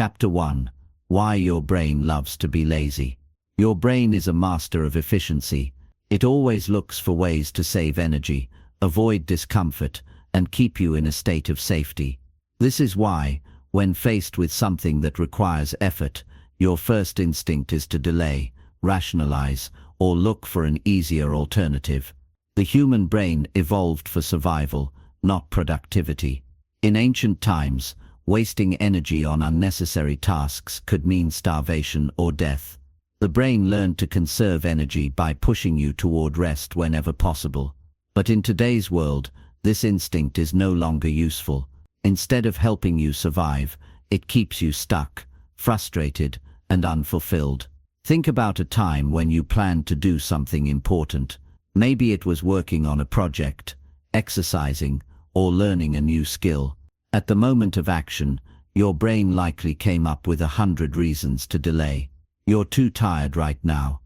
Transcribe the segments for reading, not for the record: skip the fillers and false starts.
Chapter 1. Why your brain loves to be lazy. Your brain is a master of efficiency. It always looks for ways to save energy, avoid discomfort, and keep you in a state of safety. This is why, when faced with something that requires effort, your first instinct is to delay, rationalize, or look for an easier alternative. The human brain evolved for survival, not productivity. In ancient times, wasting energy on unnecessary tasks could mean starvation or death. The brain learned to conserve energy by pushing you toward rest whenever possible. But in today's world, this instinct is no longer useful. Instead of helping you survive, it keeps you stuck, frustrated, and unfulfilled. Think about a time when you planned to do something important. Maybe it was working on a project, exercising, or learning a new skill. At the moment of action, your brain likely came up with 100 reasons to delay. You're too tired right now.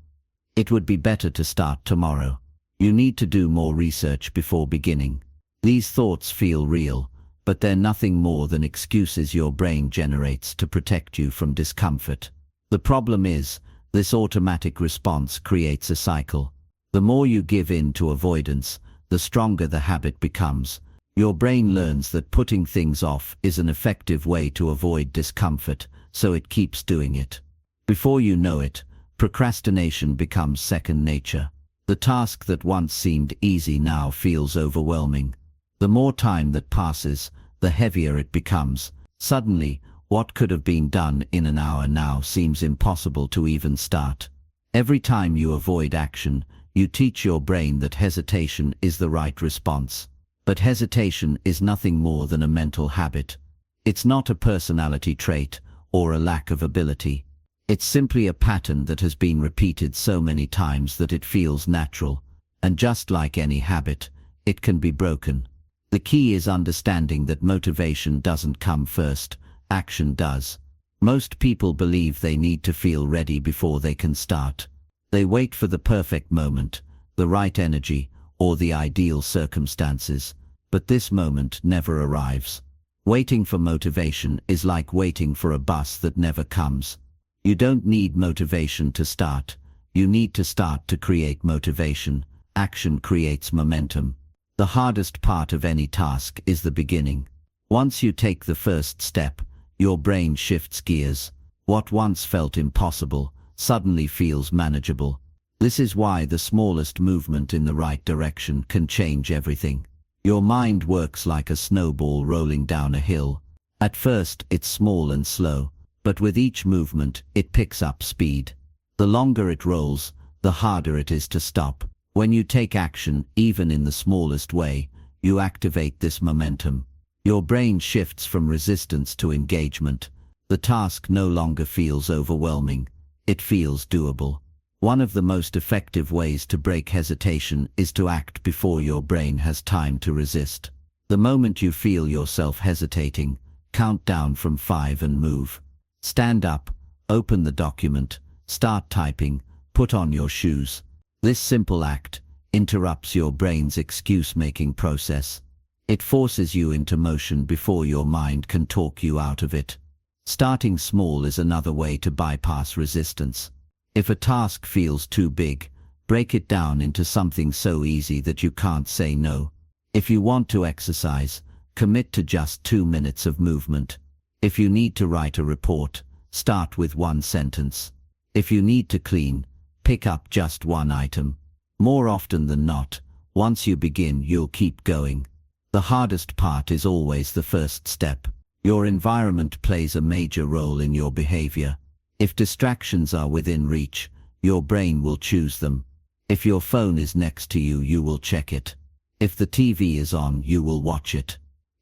It would be better to start tomorrow. You need to do more research before beginning. These thoughts feel real, but they're nothing more than excuses your brain generates to protect you from discomfort. The problem is, this automatic response creates a cycle. The more you give in to avoidance, the stronger the habit becomes. Your brain learns that putting things off is an effective way to avoid discomfort, so it keeps doing it. Before you know it, procrastination becomes second nature. The task that once seemed easy now feels overwhelming. The more time that passes, the heavier it becomes. Suddenly, what could have been done in an hour now seems impossible to even start. Every time you avoid action, you teach your brain that hesitation is the right response. But hesitation is nothing more than a mental habit. It's not a personality trait or a lack of ability. It's simply a pattern that has been repeated so many times that it feels natural. And just like any habit, it can be broken. The key is understanding that motivation doesn't come first, action does. Most people believe they need to feel ready before they can start. They wait for the perfect moment, the right energy, or the ideal circumstances, but this moment never arrives. Waiting for motivation is like waiting for a bus that never comes. You don't need motivation to start. You need to start to create motivation. Action creates momentum. The hardest part of any task is the beginning. Once you take the first step, your brain shifts gears. What once felt impossible suddenly feels manageable. This is why the smallest movement in the right direction can change everything. Your mind works like a snowball rolling down a hill. At first, it's small and slow, but with each movement, it picks up speed. The longer it rolls, the harder it is to stop. When you take action, even in the smallest way, you activate this momentum. Your brain shifts from resistance to engagement. The task no longer feels overwhelming. It feels doable. One of the most effective ways to break hesitation is to act before your brain has time to resist. The moment you feel yourself hesitating, count down from 5 and move. Stand up, open the document, start typing, put on your shoes. This simple act interrupts your brain's excuse-making process. It forces you into motion before your mind can talk you out of it. Starting small is another way to bypass resistance. If a task feels too big, break it down into something so easy that you can't say no. If you want to exercise, commit to just 2 minutes of movement. If you need to write a report, start with 1 sentence. If you need to clean, pick up just 1 item. More often than not, once you begin, you'll keep going. The hardest part is always the first step. Your environment plays a major role in your behavior. If distractions are within reach, your brain will choose them. If your phone is next to you, you will check it. If the TV is on, you will watch it.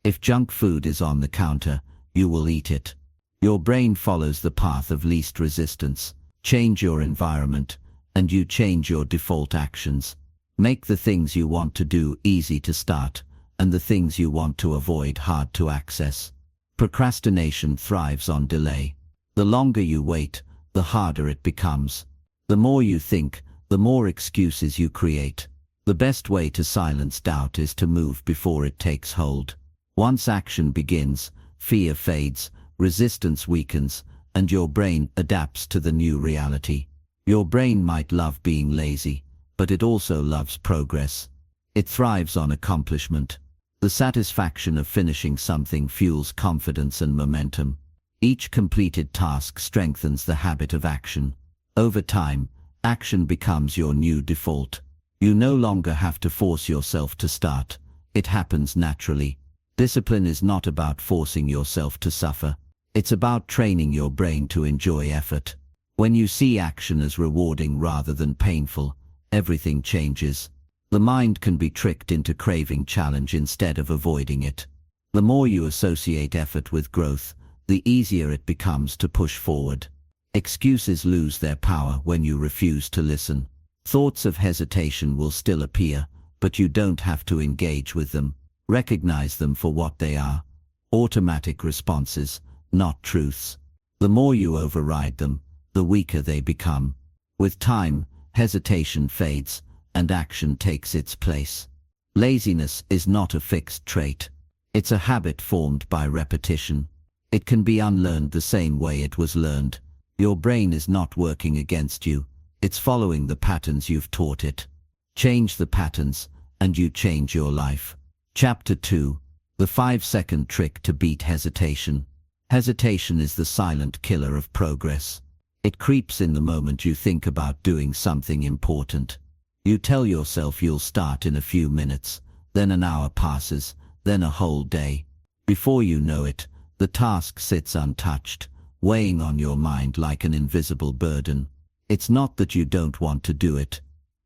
If junk food is on the counter, you will eat it. Your brain follows the path of least resistance. Change your environment, and you change your default actions. Make the things you want to do easy to start, and the things you want to avoid hard to access. Procrastination thrives on delay. The longer you wait, the harder it becomes. The more you think, the more excuses you create. The best way to silence doubt is to move before it takes hold. Once action begins, fear fades, resistance weakens, and your brain adapts to the new reality. Your brain might love being lazy, but it also loves progress. It thrives on accomplishment. The satisfaction of finishing something fuels confidence and momentum. Each completed task strengthens the habit of action. Over time, action becomes your new default. You no longer have to force yourself to start. It happens naturally. Discipline is not about forcing yourself to suffer. It's about training your brain to enjoy effort. When you see action as rewarding rather than painful, everything changes. The mind can be tricked into craving challenge instead of avoiding it. The more you associate effort with growth, the easier it becomes to push forward. Excuses lose their power when you refuse to listen. Thoughts of hesitation will still appear, but you don't have to engage with them. Recognize them for what they are: automatic responses, not truths. The more you override them, the weaker they become. With time, hesitation fades, and action takes its place. Laziness is not a fixed trait. It's a habit formed by repetition. It can be unlearned the same way it was learned. Your brain is not working against you. It's following the patterns you've taught it. Change the patterns, and you change your life. Chapter 2. The 5-second trick to beat hesitation. Hesitation is the silent killer of progress. It creeps in the moment you think about doing something important. You tell yourself you'll start in a few minutes, then an hour passes, then a whole day. Before you know it, the task sits untouched, weighing on your mind like an invisible burden. It's not that you don't want to do it.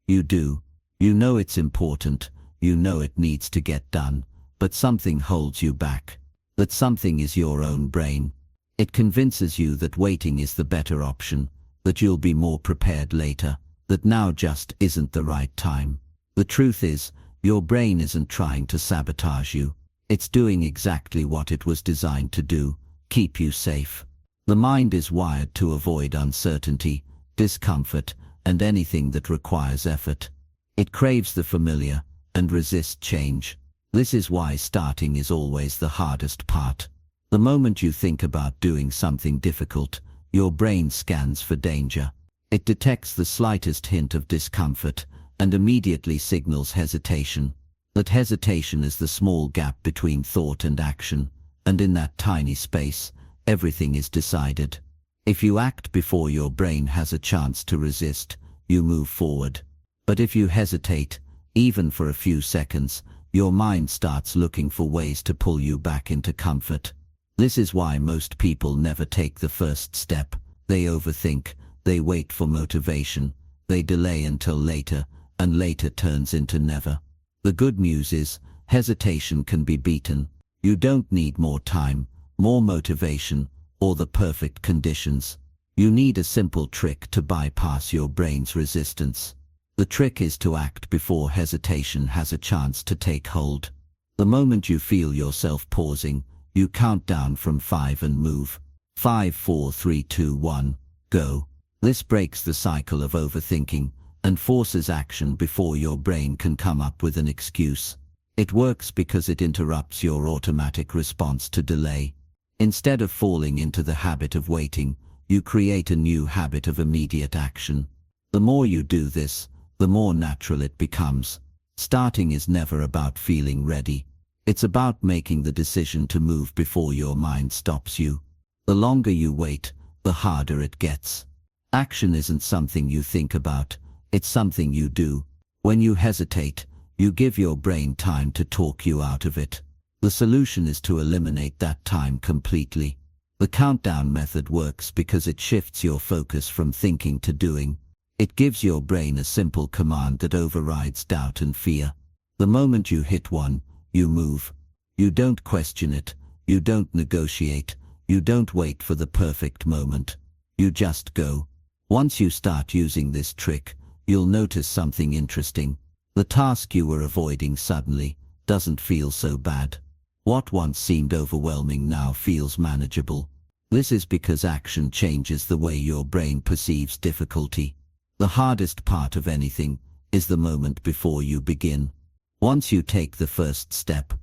You do. You know it's important. You know it needs to get done, but something holds you back. That something is your own brain. It convinces you that waiting is the better option, that you'll be more prepared later, that now just isn't the right time. The truth is, your brain isn't trying to sabotage you. It's doing exactly what it was designed to do: keep you safe. The mind is wired to avoid uncertainty, discomfort, and anything that requires effort. It craves the familiar and resists change. This is why starting is always the hardest part. The moment you think about doing something difficult, your brain scans for danger. It detects the slightest hint of discomfort and immediately signals hesitation. That hesitation is the small gap between thought and action, and in that tiny space, everything is decided. If you act before your brain has a chance to resist, you move forward. But if you hesitate, even for a few seconds, your mind starts looking for ways to pull you back into comfort. This is why most people never take the first step. They overthink, they wait for motivation, they delay until later, and later turns into never. The good news is, hesitation can be beaten. You don't need more time, more motivation, or the perfect conditions. You need a simple trick to bypass your brain's resistance. The trick is to act before hesitation has a chance to take hold. The moment you feel yourself pausing, you count down from 5 and move. 5, 4, 3, 2, 1, go. This breaks the cycle of overthinking and forces action before your brain can come up with an excuse. It works because it interrupts your automatic response to delay. Instead of falling into the habit of waiting, you create a new habit of immediate action. The more you do this, the more natural it becomes. Starting is never about feeling ready. It's about making the decision to move before your mind stops you. The longer you wait, the harder it gets. Action isn't something you think about, it's something you do. When you hesitate, you give your brain time to talk you out of it. The solution is to eliminate that time completely. The countdown method works because it shifts your focus from thinking to doing. It gives your brain a simple command that overrides doubt and fear. The moment you hit one, you move. You don't question it, you don't negotiate, you don't wait for the perfect moment. You just go. Once you start using this trick, you'll notice something interesting. The task you were avoiding suddenly doesn't feel so bad. What once seemed overwhelming now feels manageable. This is because action changes the way your brain perceives difficulty. The hardest part of anything is the moment before you begin. Once you take the first step,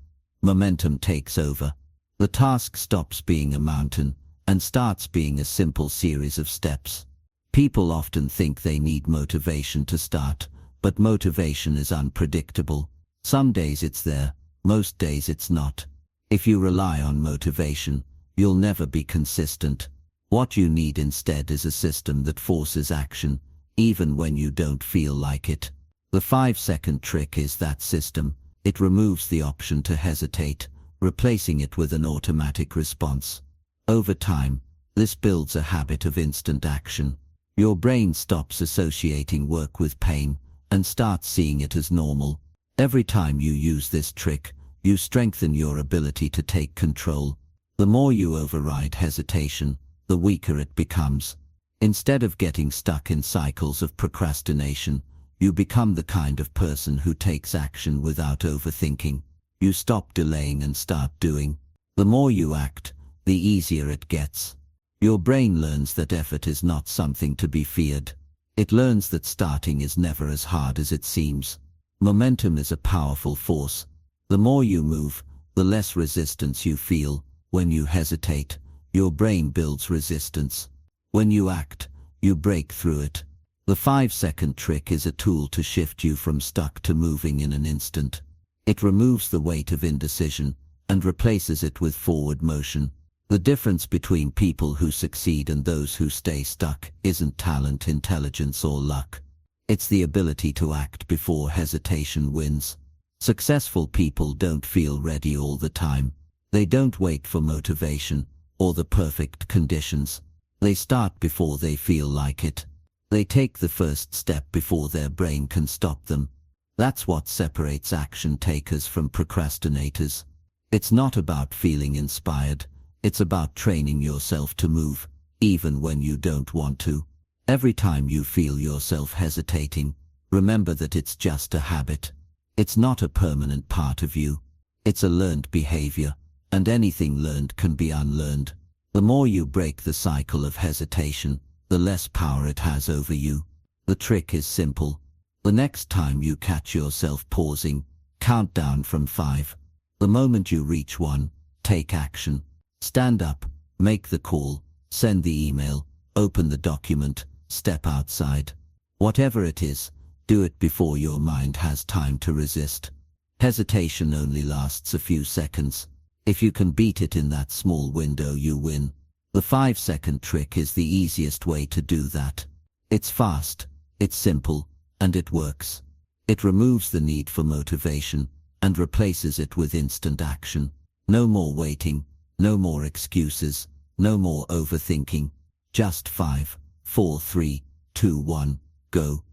momentum takes over. The task stops being a mountain and starts being a simple series of steps. People often think they need motivation to start, but motivation is unpredictable. Some days it's there, most days it's not. If you rely on motivation, you'll never be consistent. What you need instead is a system that forces action, even when you don't feel like it. The 5-second trick is that system. It removes the option to hesitate, replacing it with an automatic response. Over time, this builds a habit of instant action. Your brain stops associating work with pain and starts seeing it as normal. Every time you use this trick, you strengthen your ability to take control. The more you override hesitation, the weaker it becomes. Instead of getting stuck in cycles of procrastination, you become the kind of person who takes action without overthinking. You stop delaying and start doing. The more you act, the easier it gets. Your brain learns that effort is not something to be feared. It learns that starting is never as hard as it seems. Momentum is a powerful force. The more you move, the less resistance you feel. When you hesitate, your brain builds resistance. When you act, you break through it. The 5-second trick is a tool to shift you from stuck to moving in an instant. It removes the weight of indecision and replaces it with forward motion. The difference between people who succeed and those who stay stuck isn't talent, intelligence, or luck. It's the ability to act before hesitation wins. Successful people don't feel ready all the time. They don't wait for motivation or the perfect conditions. They start before they feel like it. They take the first step before their brain can stop them. That's what separates action takers from procrastinators. It's not about feeling inspired. It's about training yourself to move, even when you don't want to. Every time you feel yourself hesitating, remember that it's just a habit. It's not a permanent part of you. It's a learned behavior, and anything learned can be unlearned. The more you break the cycle of hesitation, the less power it has over you. The trick is simple. The next time you catch yourself pausing, count down from 5. The moment you reach 1, take action. Stand up, make the call, send the email, open the document, step outside. Whatever it is, do it before your mind has time to resist. Hesitation only lasts a few seconds. If you can beat it in that small window, you win. The 5-second trick is the easiest way to do that. It's fast, it's simple, and it works. It removes the need for motivation and replaces it with instant action. No more waiting, no more excuses, no more overthinking. Just 5, 4, 3, 2, 1, go.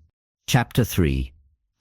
Chapter 3.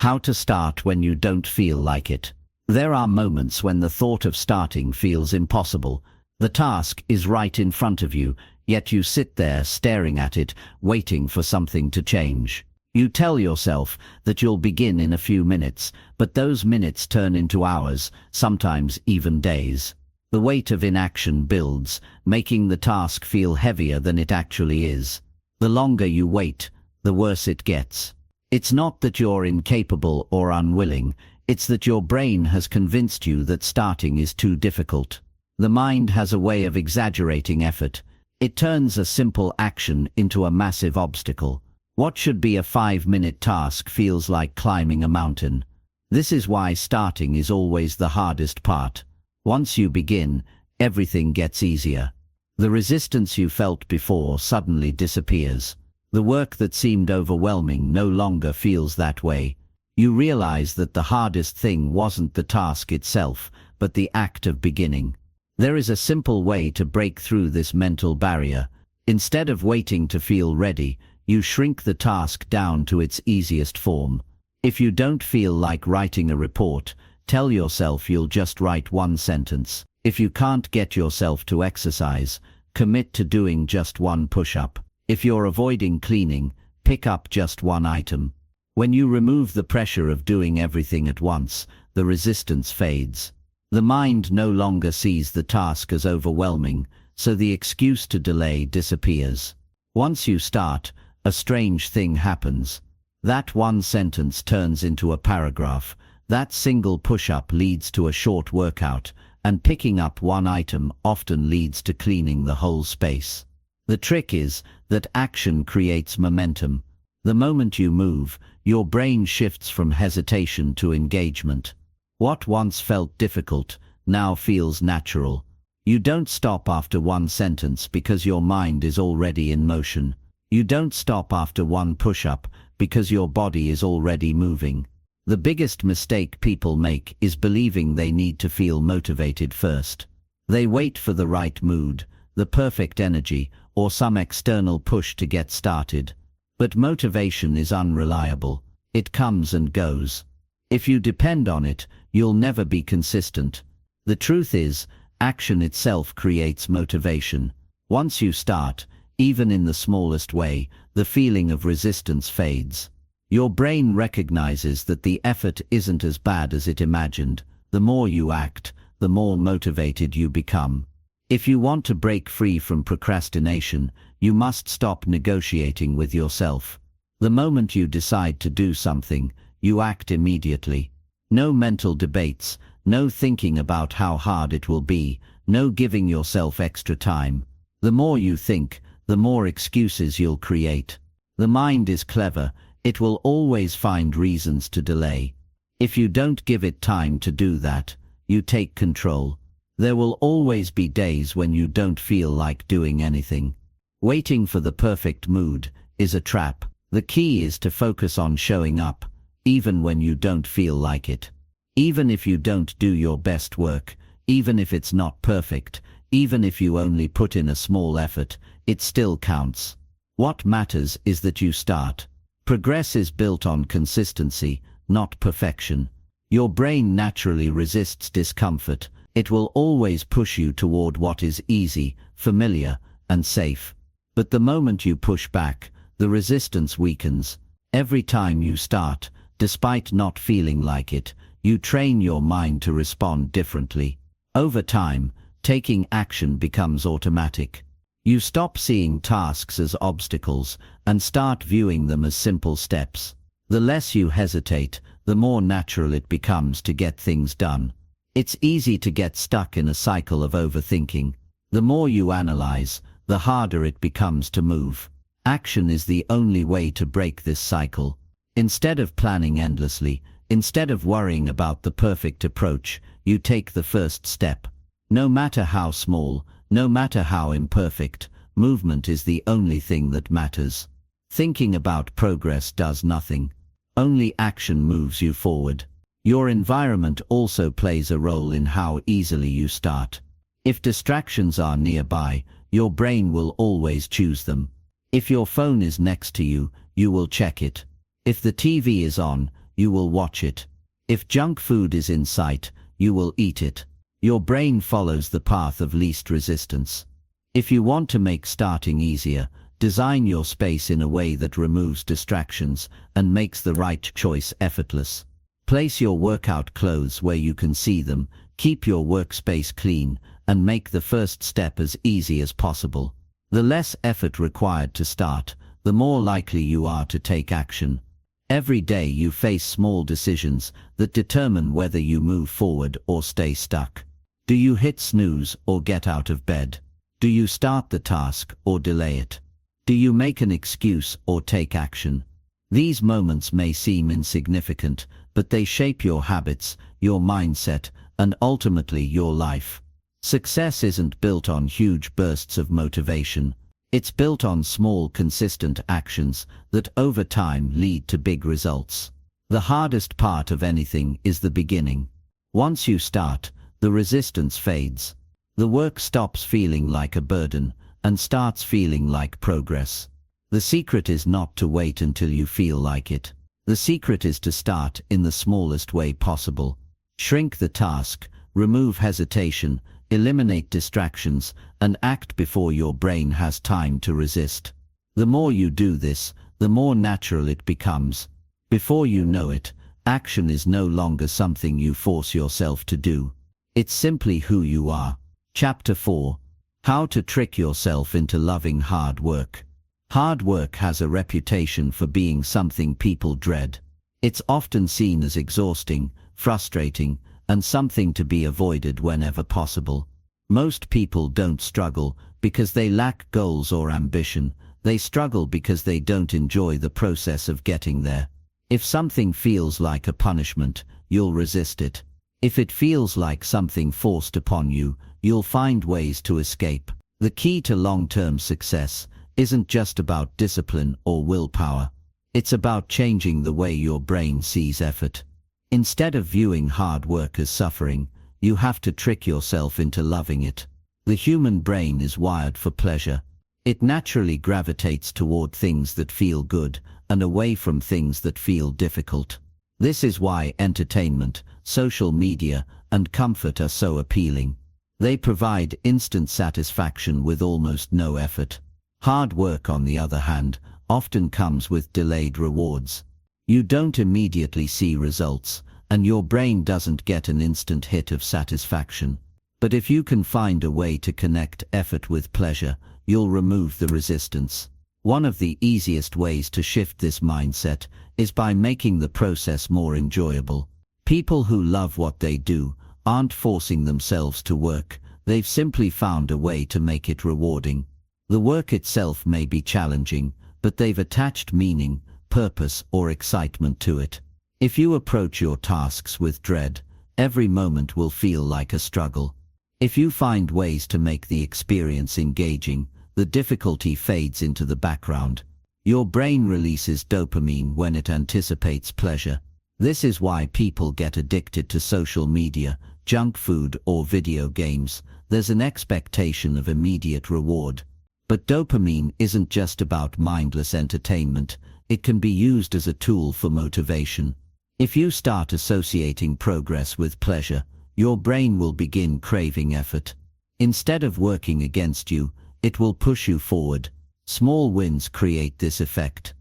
How to start when you don't feel like it. There are moments when the thought of starting feels impossible. The task is right in front of you, yet you sit there staring at it, waiting for something to change. You tell yourself that you'll begin in a few minutes, but those minutes turn into hours, sometimes even days. The weight of inaction builds, making the task feel heavier than it actually is. The longer you wait, the worse it gets. It's not that you're incapable or unwilling, it's that your brain has convinced you that starting is too difficult. The mind has a way of exaggerating effort. It turns a simple action into a massive obstacle. What should be a 5-minute task feels like climbing a mountain. This is why starting is always the hardest part. Once you begin, everything gets easier. The resistance you felt before suddenly disappears. The work that seemed overwhelming no longer feels that way. You realize that the hardest thing wasn't the task itself, but the act of beginning. There is a simple way to break through this mental barrier. Instead of waiting to feel ready, you shrink the task down to its easiest form. If you don't feel like writing a report, tell yourself you'll just write 1 sentence. If you can't get yourself to exercise, commit to doing just 1 push-up. If you're avoiding cleaning, pick up just 1 item. When you remove the pressure of doing everything at once, the resistance fades. The mind no longer sees the task as overwhelming, so the excuse to delay disappears. Once you start, a strange thing happens. That 1 sentence turns into a paragraph. That single push-up leads to a short workout, and picking up one item often leads to cleaning the whole space. The trick is that action creates momentum. The moment you move, your brain shifts from hesitation to engagement. What once felt difficult now feels natural. You don't stop after one sentence because your mind is already in motion. You don't stop after one push-up because your body is already moving. The biggest mistake people make is believing they need to feel motivated first. They wait for the right mood, the perfect energy, or some external push to get started. But motivation is unreliable. It comes and goes. If you depend on it, you'll never be consistent. The truth is, action itself creates motivation. Once you start, even in the smallest way, the feeling of resistance fades. Your brain recognizes that the effort isn't as bad as it imagined. The more you act, the more motivated you become. If you want to break free from procrastination, you must stop negotiating with yourself. The moment you decide to do something, you act immediately. No mental debates, no thinking about how hard it will be, no giving yourself extra time. The more you think, the more excuses you'll create. The mind is clever. It will always find reasons to delay. If you don't give it time to do that, you take control. There will always be days when you don't feel like doing anything. Waiting for the perfect mood is a trap. The key is to focus on showing up, even when you don't feel like it. Even if you don't do your best work, even if it's not perfect, even if you only put in a small effort, it still counts. What matters is that you start. Progress is built on consistency, not perfection. Your brain naturally resists discomfort. It will always push you toward what is easy, familiar, and safe. But the moment you push back, the resistance weakens. Every time you start, despite not feeling like it, you train your mind to respond differently. Over time, taking action becomes automatic. You stop seeing tasks as obstacles and start viewing them as simple steps. The less you hesitate, the more natural it becomes to get things done. It's easy to get stuck in a cycle of overthinking. The more you analyze, the harder it becomes to move. Action is the only way to break this cycle. Instead of planning endlessly, instead of worrying about the perfect approach, you take the first step. No matter how small, no matter how imperfect, movement is the only thing that matters. Thinking about progress does nothing. Only action moves you forward. Your environment also plays a role in how easily you start. If distractions are nearby, your brain will always choose them. If your phone is next to you, you will check it. If the TV is on, you will watch it. If junk food is in sight, you will eat it. Your brain follows the path of least resistance. If you want to make starting easier, design your space in a way that removes distractions and makes the right choice effortless. Place your workout clothes where you can see them, keep your workspace clean, and make the first step as easy as possible. The less effort required to start, the more likely you are to take action. Every day you face small decisions that determine whether you move forward or stay stuck. Do you hit snooze or get out of bed? Do you start the task or delay it? Do you make an excuse or take action? These moments may seem insignificant, but they shape your habits, your mindset, and ultimately your life. Success isn't built on huge bursts of motivation. It's built on small, consistent actions that over time lead to big results. The hardest part of anything is the beginning. Once you start, the resistance fades. The work stops feeling like a burden and starts feeling like progress. The secret is not to wait until you feel like it. The secret is to start in the smallest way possible. Shrink the task, remove hesitation, eliminate distractions, and act before your brain has time to resist. The more you do this, the more natural it becomes. Before you know it, action is no longer something you force yourself to do. It's simply who you are. Chapter 4. How to trick yourself into loving hard work. Hard work has a reputation for being something people dread. It's often seen as exhausting, frustrating, and something to be avoided whenever possible. Most people don't struggle because they lack goals or ambition. They struggle because they don't enjoy the process of getting there. If something feels like a punishment, you'll resist it. If it feels like something forced upon you, you'll find ways to escape. The key to long-term success isn't just about discipline or willpower. It's about changing the way your brain sees effort. Instead of viewing hard work as suffering, you have to trick yourself into loving it. The human brain is wired for pleasure. It naturally gravitates toward things that feel good and away from things that feel difficult. This is why entertainment, social media, and comfort are so appealing. They provide instant satisfaction with almost no effort. Hard work, on the other hand, often comes with delayed rewards. You don't immediately see results, and your brain doesn't get an instant hit of satisfaction. But if you can find a way to connect effort with pleasure, you'll remove the resistance. One of the easiest ways to shift this mindset is by making the process more enjoyable. People who love what they do aren't forcing themselves to work. They've simply found a way to make it rewarding. The work itself may be challenging, but they've attached meaning, purpose, or excitement to it. If you approach your tasks with dread, every moment will feel like a struggle. If you find ways to make the experience engaging, the difficulty fades into the background. Your brain releases dopamine when it anticipates pleasure. This is why people get addicted to social media, junk food, or video games. There's an expectation of immediate reward. But dopamine isn't just about mindless entertainment. It can be used as a tool for motivation. If you start associating progress with pleasure, your brain will begin craving effort. Instead of working against you, it will push you forward. Small wins create this effect.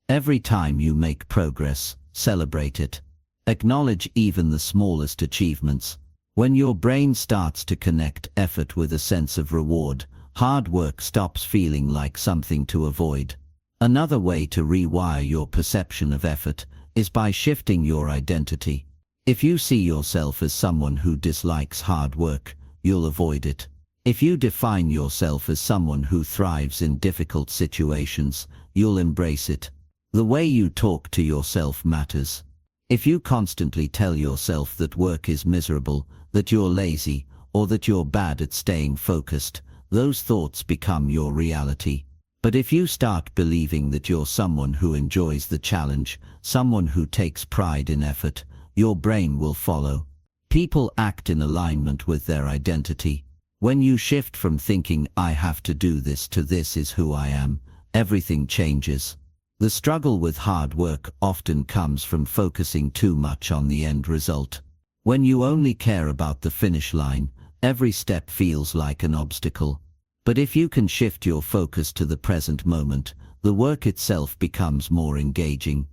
Every time you make progress, celebrate it. Acknowledge even the smallest achievements. When your brain starts to connect effort with a sense of reward, hard work stops feeling like something to avoid. Another way to rewire your perception of effort is by shifting your identity. If you see yourself as someone who dislikes hard work, you'll avoid it. If you define yourself as someone who thrives in difficult situations, you'll embrace it. The way you talk to yourself matters. If you constantly tell yourself that work is miserable, that you're lazy, or that you're bad at staying focused, those thoughts become your reality. But if you start believing that you're someone who enjoys the challenge, someone who takes pride in effort, your brain will follow. People act in alignment with their identity. When you shift from thinking, "I have to do this," to "this is who I am," everything changes. The struggle with hard work often comes from focusing too much on the end result. When you only care about the finish line, every step feels like an obstacle. But if you can shift your focus to the present moment, the work itself becomes more engaging.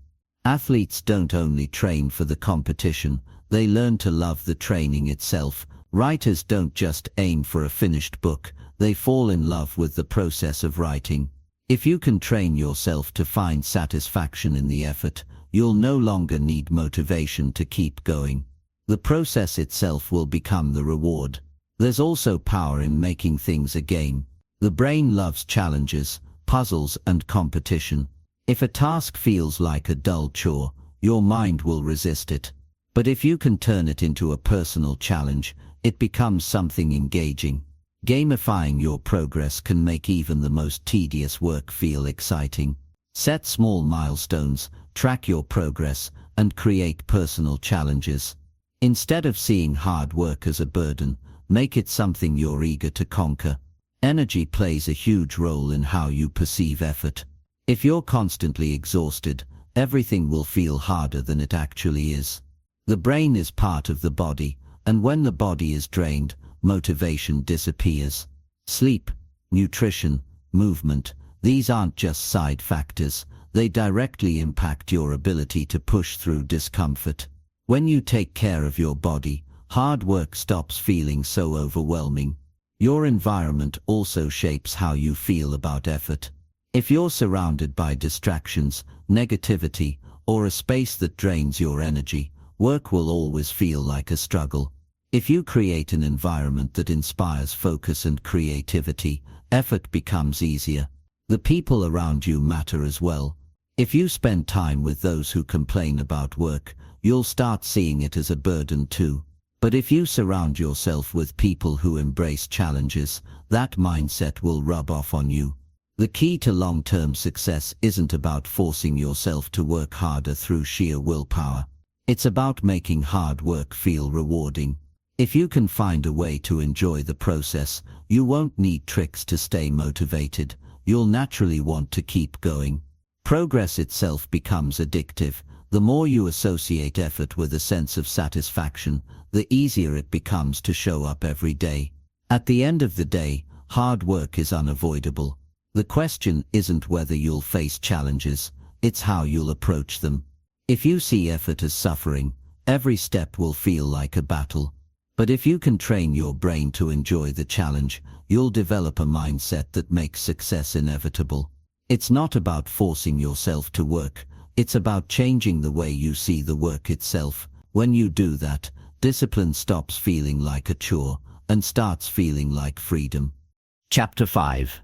Athletes don't only train for the competition, they learn to love the training itself. Writers don't just aim for a finished book, they fall in love with the process of writing. If you can train yourself to find satisfaction in the effort, you'll no longer need motivation to keep going. The process itself will become the reward. There's also power in making things a game. The brain loves challenges, puzzles, and competition. If a task feels like a dull chore, your mind will resist it. But if you can turn it into a personal challenge, it becomes something engaging. Gamifying your progress can make even the most tedious work feel exciting. Set small milestones, track your progress, and create personal challenges. Instead of seeing hard work as a burden, make it something you're eager to conquer. Energy plays a huge role in how you perceive effort. If you're constantly exhausted, everything will feel harder than it actually is. The brain is part of the body, and when the body is drained, motivation disappears. Sleep, nutrition, movement, these aren't just side factors, they directly impact your ability to push through discomfort. When you take care of your body, hard work stops feeling so overwhelming. Your environment also shapes how you feel about effort. If you're surrounded by distractions, negativity, or a space that drains your energy, work will always feel like a struggle. If you create an environment that inspires focus and creativity, effort becomes easier. The people around you matter as well. If you spend time with those who complain about work, you'll start seeing it as a burden too. But if you surround yourself with people who embrace challenges, that mindset will rub off on you. The key to long-term success isn't about forcing yourself to work harder through sheer willpower. It's about making hard work feel rewarding. If you can find a way to enjoy the process, you won't need tricks to stay motivated. You'll naturally want to keep going. Progress itself becomes addictive. The more you associate effort with a sense of satisfaction, the easier it becomes to show up every day. At the end of the day, hard work is unavoidable. The question isn't whether you'll face challenges, it's how you'll approach them. If you see effort as suffering, every step will feel like a battle. But if you can train your brain to enjoy the challenge, you'll develop a mindset that makes success inevitable. It's not about forcing yourself to work, it's about changing the way you see the work itself. When you do that, discipline stops feeling like a chore and starts feeling like freedom. Chapter 5.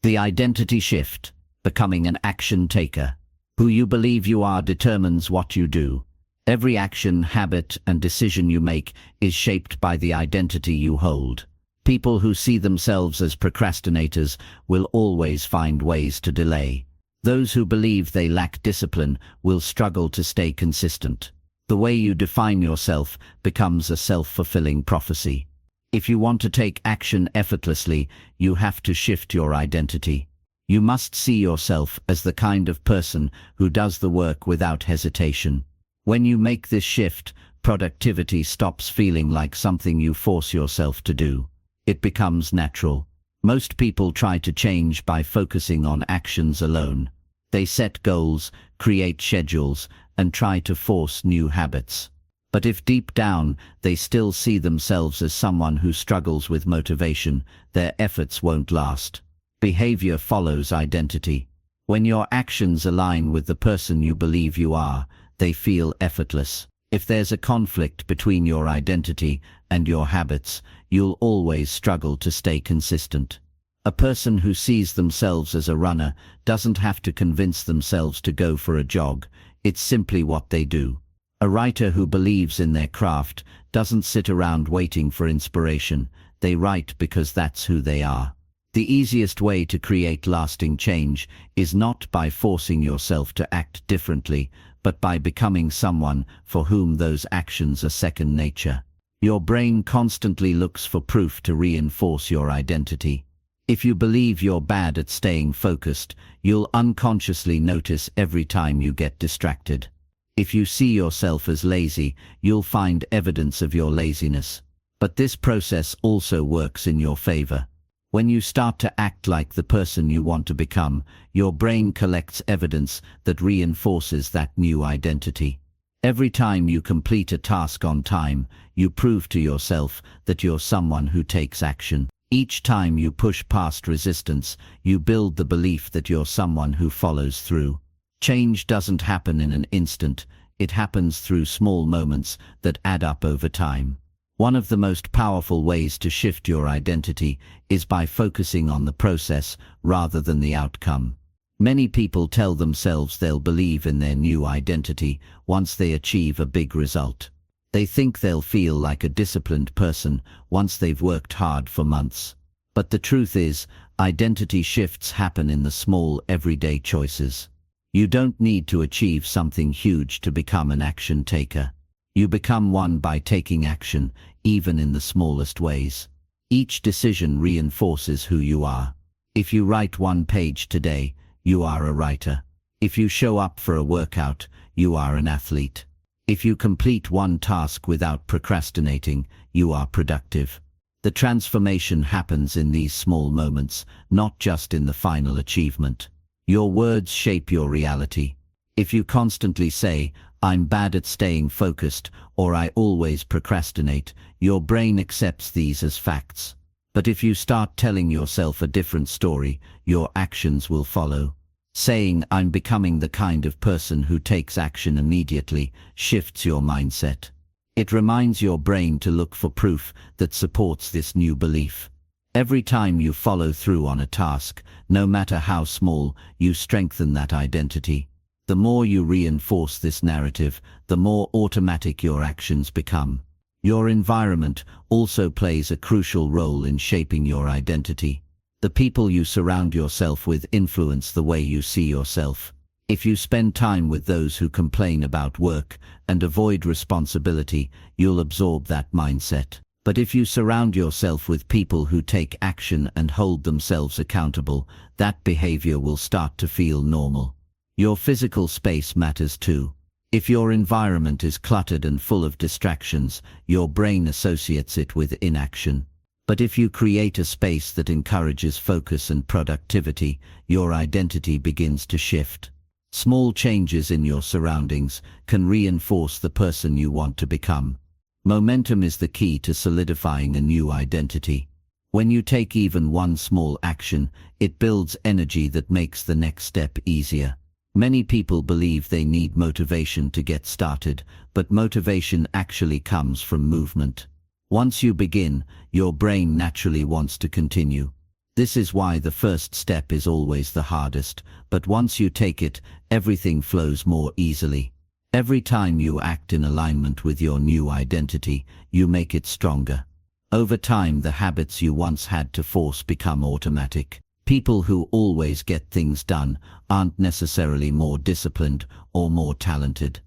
The Identity Shift, Becoming an Action Taker. Who you believe you are determines what you do. Every action, habit, and decision you make is shaped by the identity you hold. People who see themselves as procrastinators will always find ways to delay. Those who believe they lack discipline will struggle to stay consistent. The way you define yourself becomes a self-fulfilling prophecy. If you want to take action effortlessly, you have to shift your identity. You must see yourself as the kind of person who does the work without hesitation. When you make this shift, productivity stops feeling like something you force yourself to do. It becomes natural. Most people try to change by focusing on actions alone. They set goals, create schedules, and try to force new habits. But if deep down they still see themselves as someone who struggles with motivation, their efforts won't last. Behavior follows identity. When your actions align with the person you believe you are, they feel effortless. If there's a conflict between your identity and your habits, you'll always struggle to stay consistent. A person who sees themselves as a runner doesn't have to convince themselves to go for a jog. It's simply what they do. A writer who believes in their craft doesn't sit around waiting for inspiration. They write because that's who they are. The easiest way to create lasting change is not by forcing yourself to act differently, but by becoming someone for whom those actions are second nature. Your brain constantly looks for proof to reinforce your identity. If you believe you're bad at staying focused, you'll unconsciously notice every time you get distracted. If you see yourself as lazy, you'll find evidence of your laziness. But this process also works in your favor. When you start to act like the person you want to become, your brain collects evidence that reinforces that new identity. Every time you complete a task on time, you prove to yourself that you're someone who takes action. Each time you push past resistance, you build the belief that you're someone who follows through. Change doesn't happen in an instant, it happens through small moments that add up over time. One of the most powerful ways to shift your identity is by focusing on the process rather than the outcome. Many people tell themselves they'll believe in their new identity once they achieve a big result. They think they'll feel like a disciplined person once they've worked hard for months. But the truth is, identity shifts happen in the small, everyday choices. You don't need to achieve something huge to become an action taker. You become one by taking action, even in the smallest ways. Each decision reinforces who you are. If you write one page today, you are a writer. If you show up for a workout, you are an athlete. If you complete one task without procrastinating, you are productive. The transformation happens in these small moments, not just in the final achievement. Your words shape your reality. If you constantly say, "I'm bad at staying focused," or "I always procrastinate," your brain accepts these as facts. But if you start telling yourself a different story, your actions will follow. Saying, "I'm becoming the kind of person who takes action immediately," shifts your mindset. It reminds your brain to look for proof that supports this new belief. Every time you follow through on a task, no matter how small, you strengthen that identity. The more you reinforce this narrative, the more automatic your actions become. Your environment also plays a crucial role in shaping your identity. The people you surround yourself with influence the way you see yourself. If you spend time with those who complain about work and avoid responsibility, you'll absorb that mindset. But if you surround yourself with people who take action and hold themselves accountable, that behavior will start to feel normal. Your physical space matters too. If your environment is cluttered and full of distractions, your brain associates it with inaction. But if you create a space that encourages focus and productivity, your identity begins to shift. Small changes in your surroundings can reinforce the person you want to become. Momentum is the key to solidifying a new identity. When you take even one small action, it builds energy that makes the next step easier. Many people believe they need motivation to get started, but motivation actually comes from movement. Once you begin, your brain naturally wants to continue. This is why the first step is always the hardest, but once you take it, everything flows more easily. Every time you act in alignment with your new identity, you make it stronger. Over time, the habits you once had to force become automatic. People who always get things done aren't necessarily more disciplined or more talented.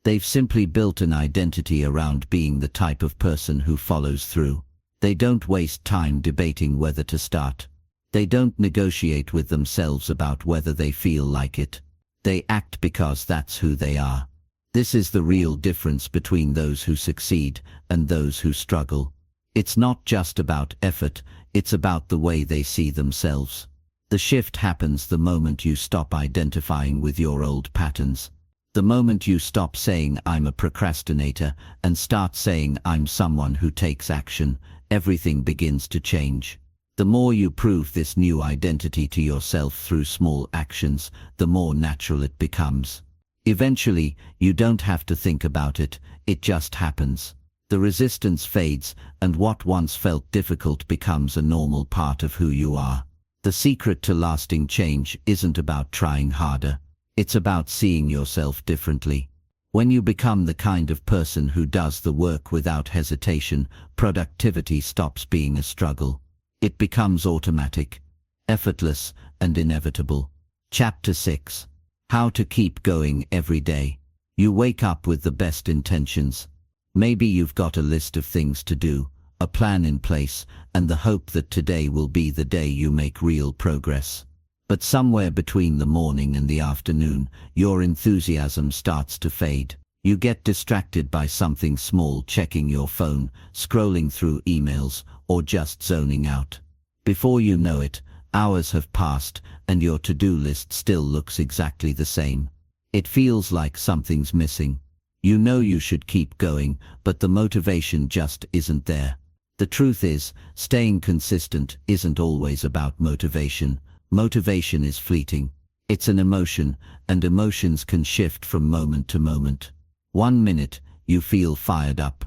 They've simply built an identity around being the type of person who follows through. They don't waste time debating whether to start. They don't negotiate with themselves about whether they feel like it. They act because that's who they are. This is the real difference between those who succeed and those who struggle. It's not just about effort, it's about the way they see themselves. The shift happens the moment you stop identifying with your old patterns. The moment you stop saying, "I'm a procrastinator," and start saying, "I'm someone who takes action," everything begins to change. The more you prove this new identity to yourself through small actions, the more natural it becomes. Eventually, you don't have to think about it, it just happens. The resistance fades, and what once felt difficult becomes a normal part of who you are. The secret to lasting change isn't about trying harder. It's about seeing yourself differently. When you become the kind of person who does the work without hesitation, productivity stops being a struggle. It becomes automatic, effortless, and inevitable. Chapter 6. How to keep going every day. You wake up with the best intentions. Maybe you've got a list of things to do, a plan in place, and the hope that today will be the day you make real progress. But somewhere between the morning and the afternoon, your enthusiasm starts to fade. You get distracted by something small, checking your phone, scrolling through emails, or just zoning out. Before you know it, hours have passed, and your to-do list still looks exactly the same. It feels like something's missing. You know you should keep going, but the motivation just isn't there. The truth is, staying consistent isn't always about motivation. Motivation is fleeting. It's an emotion, and emotions can shift from moment to moment. 1 minute, you feel fired up.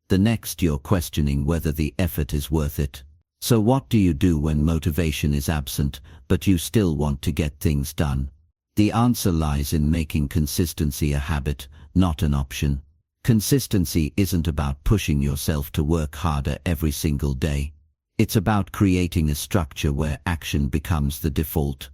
The next, you're questioning whether the effort is worth it. So what do you do when motivation is absent, but you still want to get things done? The answer lies in making consistency a habit, not an option. Consistency isn't about pushing yourself to work harder every single day. It's about creating a structure where action becomes the default.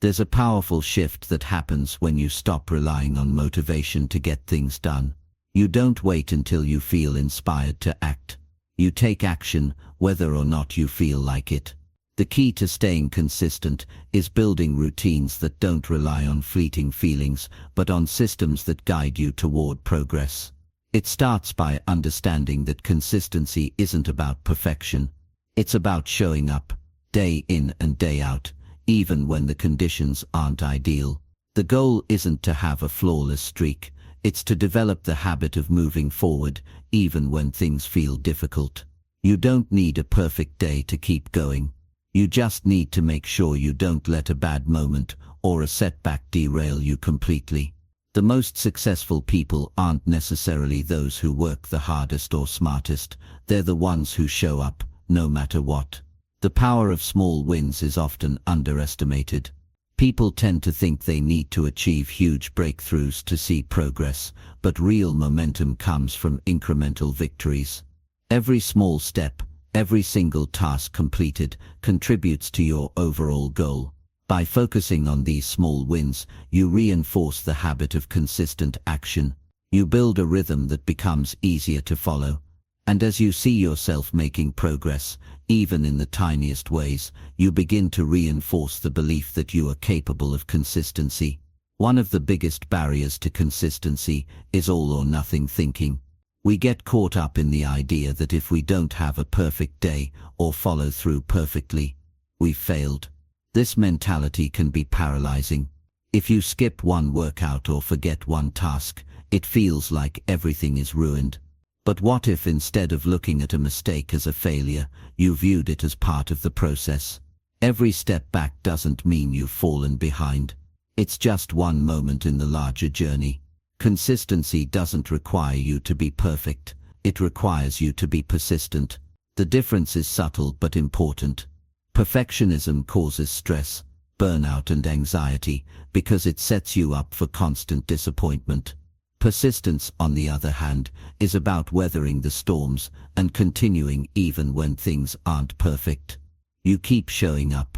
There's a powerful shift that happens when you stop relying on motivation to get things done. You don't wait until you feel inspired to act. You take action, whether or not you feel like it. The key to staying consistent is building routines that don't rely on fleeting feelings, but on systems that guide you toward progress. It starts by understanding that consistency isn't about perfection. It's about showing up, day in and day out, even when the conditions aren't ideal. The goal isn't to have a flawless streak, it's to develop the habit of moving forward, even when things feel difficult. You don't need a perfect day to keep going. You just need to make sure you don't let a bad moment or a setback derail you completely. The most successful people aren't necessarily those who work the hardest or smartest, they're the ones who show up, no matter what. The power of small wins is often underestimated. People tend to think they need to achieve huge breakthroughs to see progress, but real momentum comes from incremental victories. Every small step, every single task completed, contributes to your overall goal. By focusing on these small wins, you reinforce the habit of consistent action. You build a rhythm that becomes easier to follow. And as you see yourself making progress, even in the tiniest ways, you begin to reinforce the belief that you are capable of consistency. One of the biggest barriers to consistency is all or nothing thinking. We get caught up in the idea that if we don't have a perfect day or follow through perfectly, we've failed. This mentality can be paralyzing. If you skip one workout or forget one task, it feels like everything is ruined. But what if instead of looking at a mistake as a failure, you viewed it as part of the process? Every step back doesn't mean you've fallen behind. It's just one moment in the larger journey. Consistency doesn't require you to be perfect. It requires you to be persistent. The difference is subtle but important. Perfectionism causes stress, burnout and anxiety because it sets you up for constant disappointment. Persistence, on the other hand, is about weathering the storms and continuing even when things aren't perfect. You keep showing up.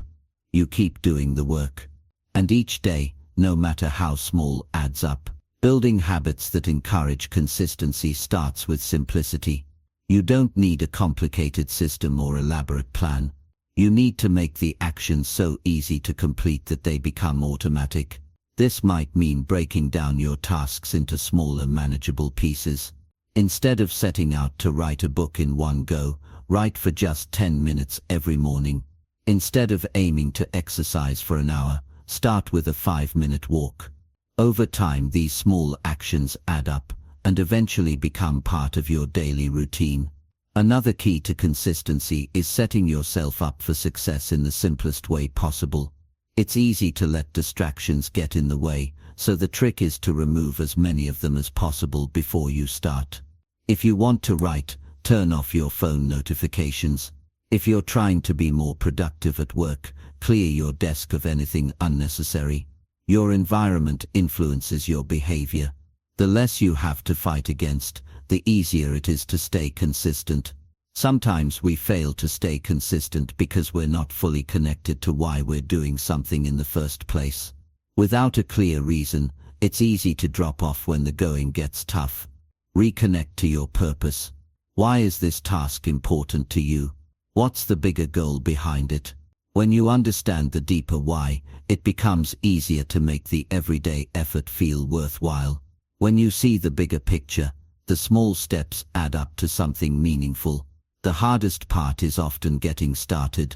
You keep doing the work. And each day, no matter how small, adds up. Building habits that encourage consistency starts with simplicity. You don't need a complicated system or elaborate plan. You need to make the actions so easy to complete that they become automatic. This might mean breaking down your tasks into smaller, manageable pieces. Instead of setting out to write a book in one go, write for just 10 minutes every morning. Instead of aiming to exercise for an hour, start with a 5-minute walk. Over time, these small actions add up and eventually become part of your daily routine. Another key to consistency is setting yourself up for success in the simplest way possible. It's easy to let distractions get in the way, so the trick is to remove as many of them as possible before you start. If you want to write, turn off your phone notifications. If you're trying to be more productive at work, clear your desk of anything unnecessary. Your environment influences your behavior. The less you have to fight against, the easier it is to stay consistent. Sometimes we fail to stay consistent because we're not fully connected to why we're doing something in the first place. Without a clear reason, it's easy to drop off when the going gets tough. Reconnect to your purpose. Why is this task important to you? What's the bigger goal behind it? When you understand the deeper why, it becomes easier to make the everyday effort feel worthwhile. When you see the bigger picture, the small steps add up to something meaningful. The hardest part is often getting started.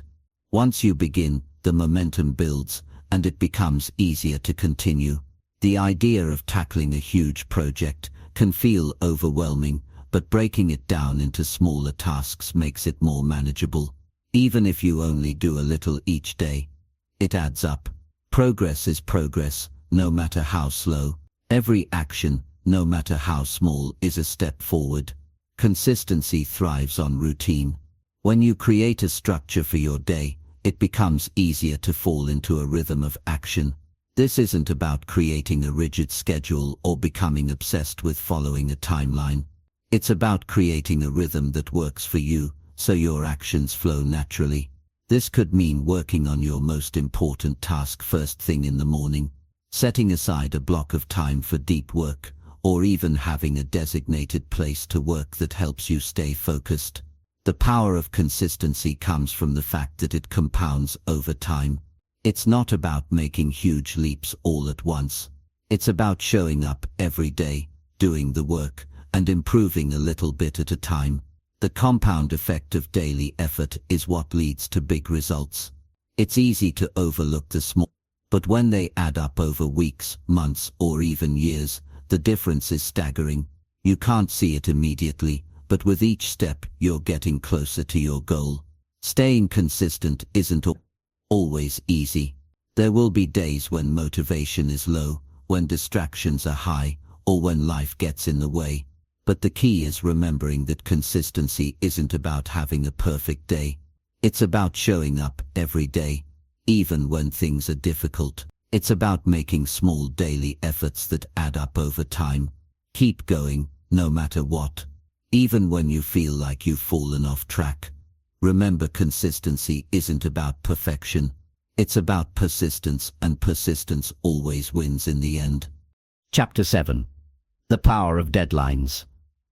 Once you begin, the momentum builds, and it becomes easier to continue. The idea of tackling a huge project can feel overwhelming, but breaking it down into smaller tasks makes it more manageable. Even if you only do a little each day, it adds up. Progress is progress, no matter how slow. Every action, no matter how small, is a step forward. Consistency thrives on routine. When you create a structure for your day, it becomes easier to fall into a rhythm of action. This isn't about creating a rigid schedule or becoming obsessed with following a timeline. It's about creating a rhythm that works for you, so your actions flow naturally. This could mean working on your most important task first thing in the morning, setting aside a block of time for deep work, or even having a designated place to work that helps you stay focused. The power of consistency comes from the fact that it compounds over time. It's not about making huge leaps all at once. It's about showing up every day, doing the work, and improving a little bit at a time. The compound effect of daily effort is what leads to big results. It's easy to overlook the small, but when they add up over weeks, months, or even years, the difference is staggering. You can't see it immediately, but with each step, you're getting closer to your goal. Staying consistent isn't always easy. There will be days when motivation is low, when distractions are high, or when life gets in the way. But the key is remembering that consistency isn't about having a perfect day. It's about showing up every day, even when things are difficult. It's about making small daily efforts that add up over time. Keep going, no matter what. Even when you feel like you've fallen off track. Remember, consistency isn't about perfection. It's about persistence, and persistence always wins in the end. Chapter 7. The Power of Deadlines.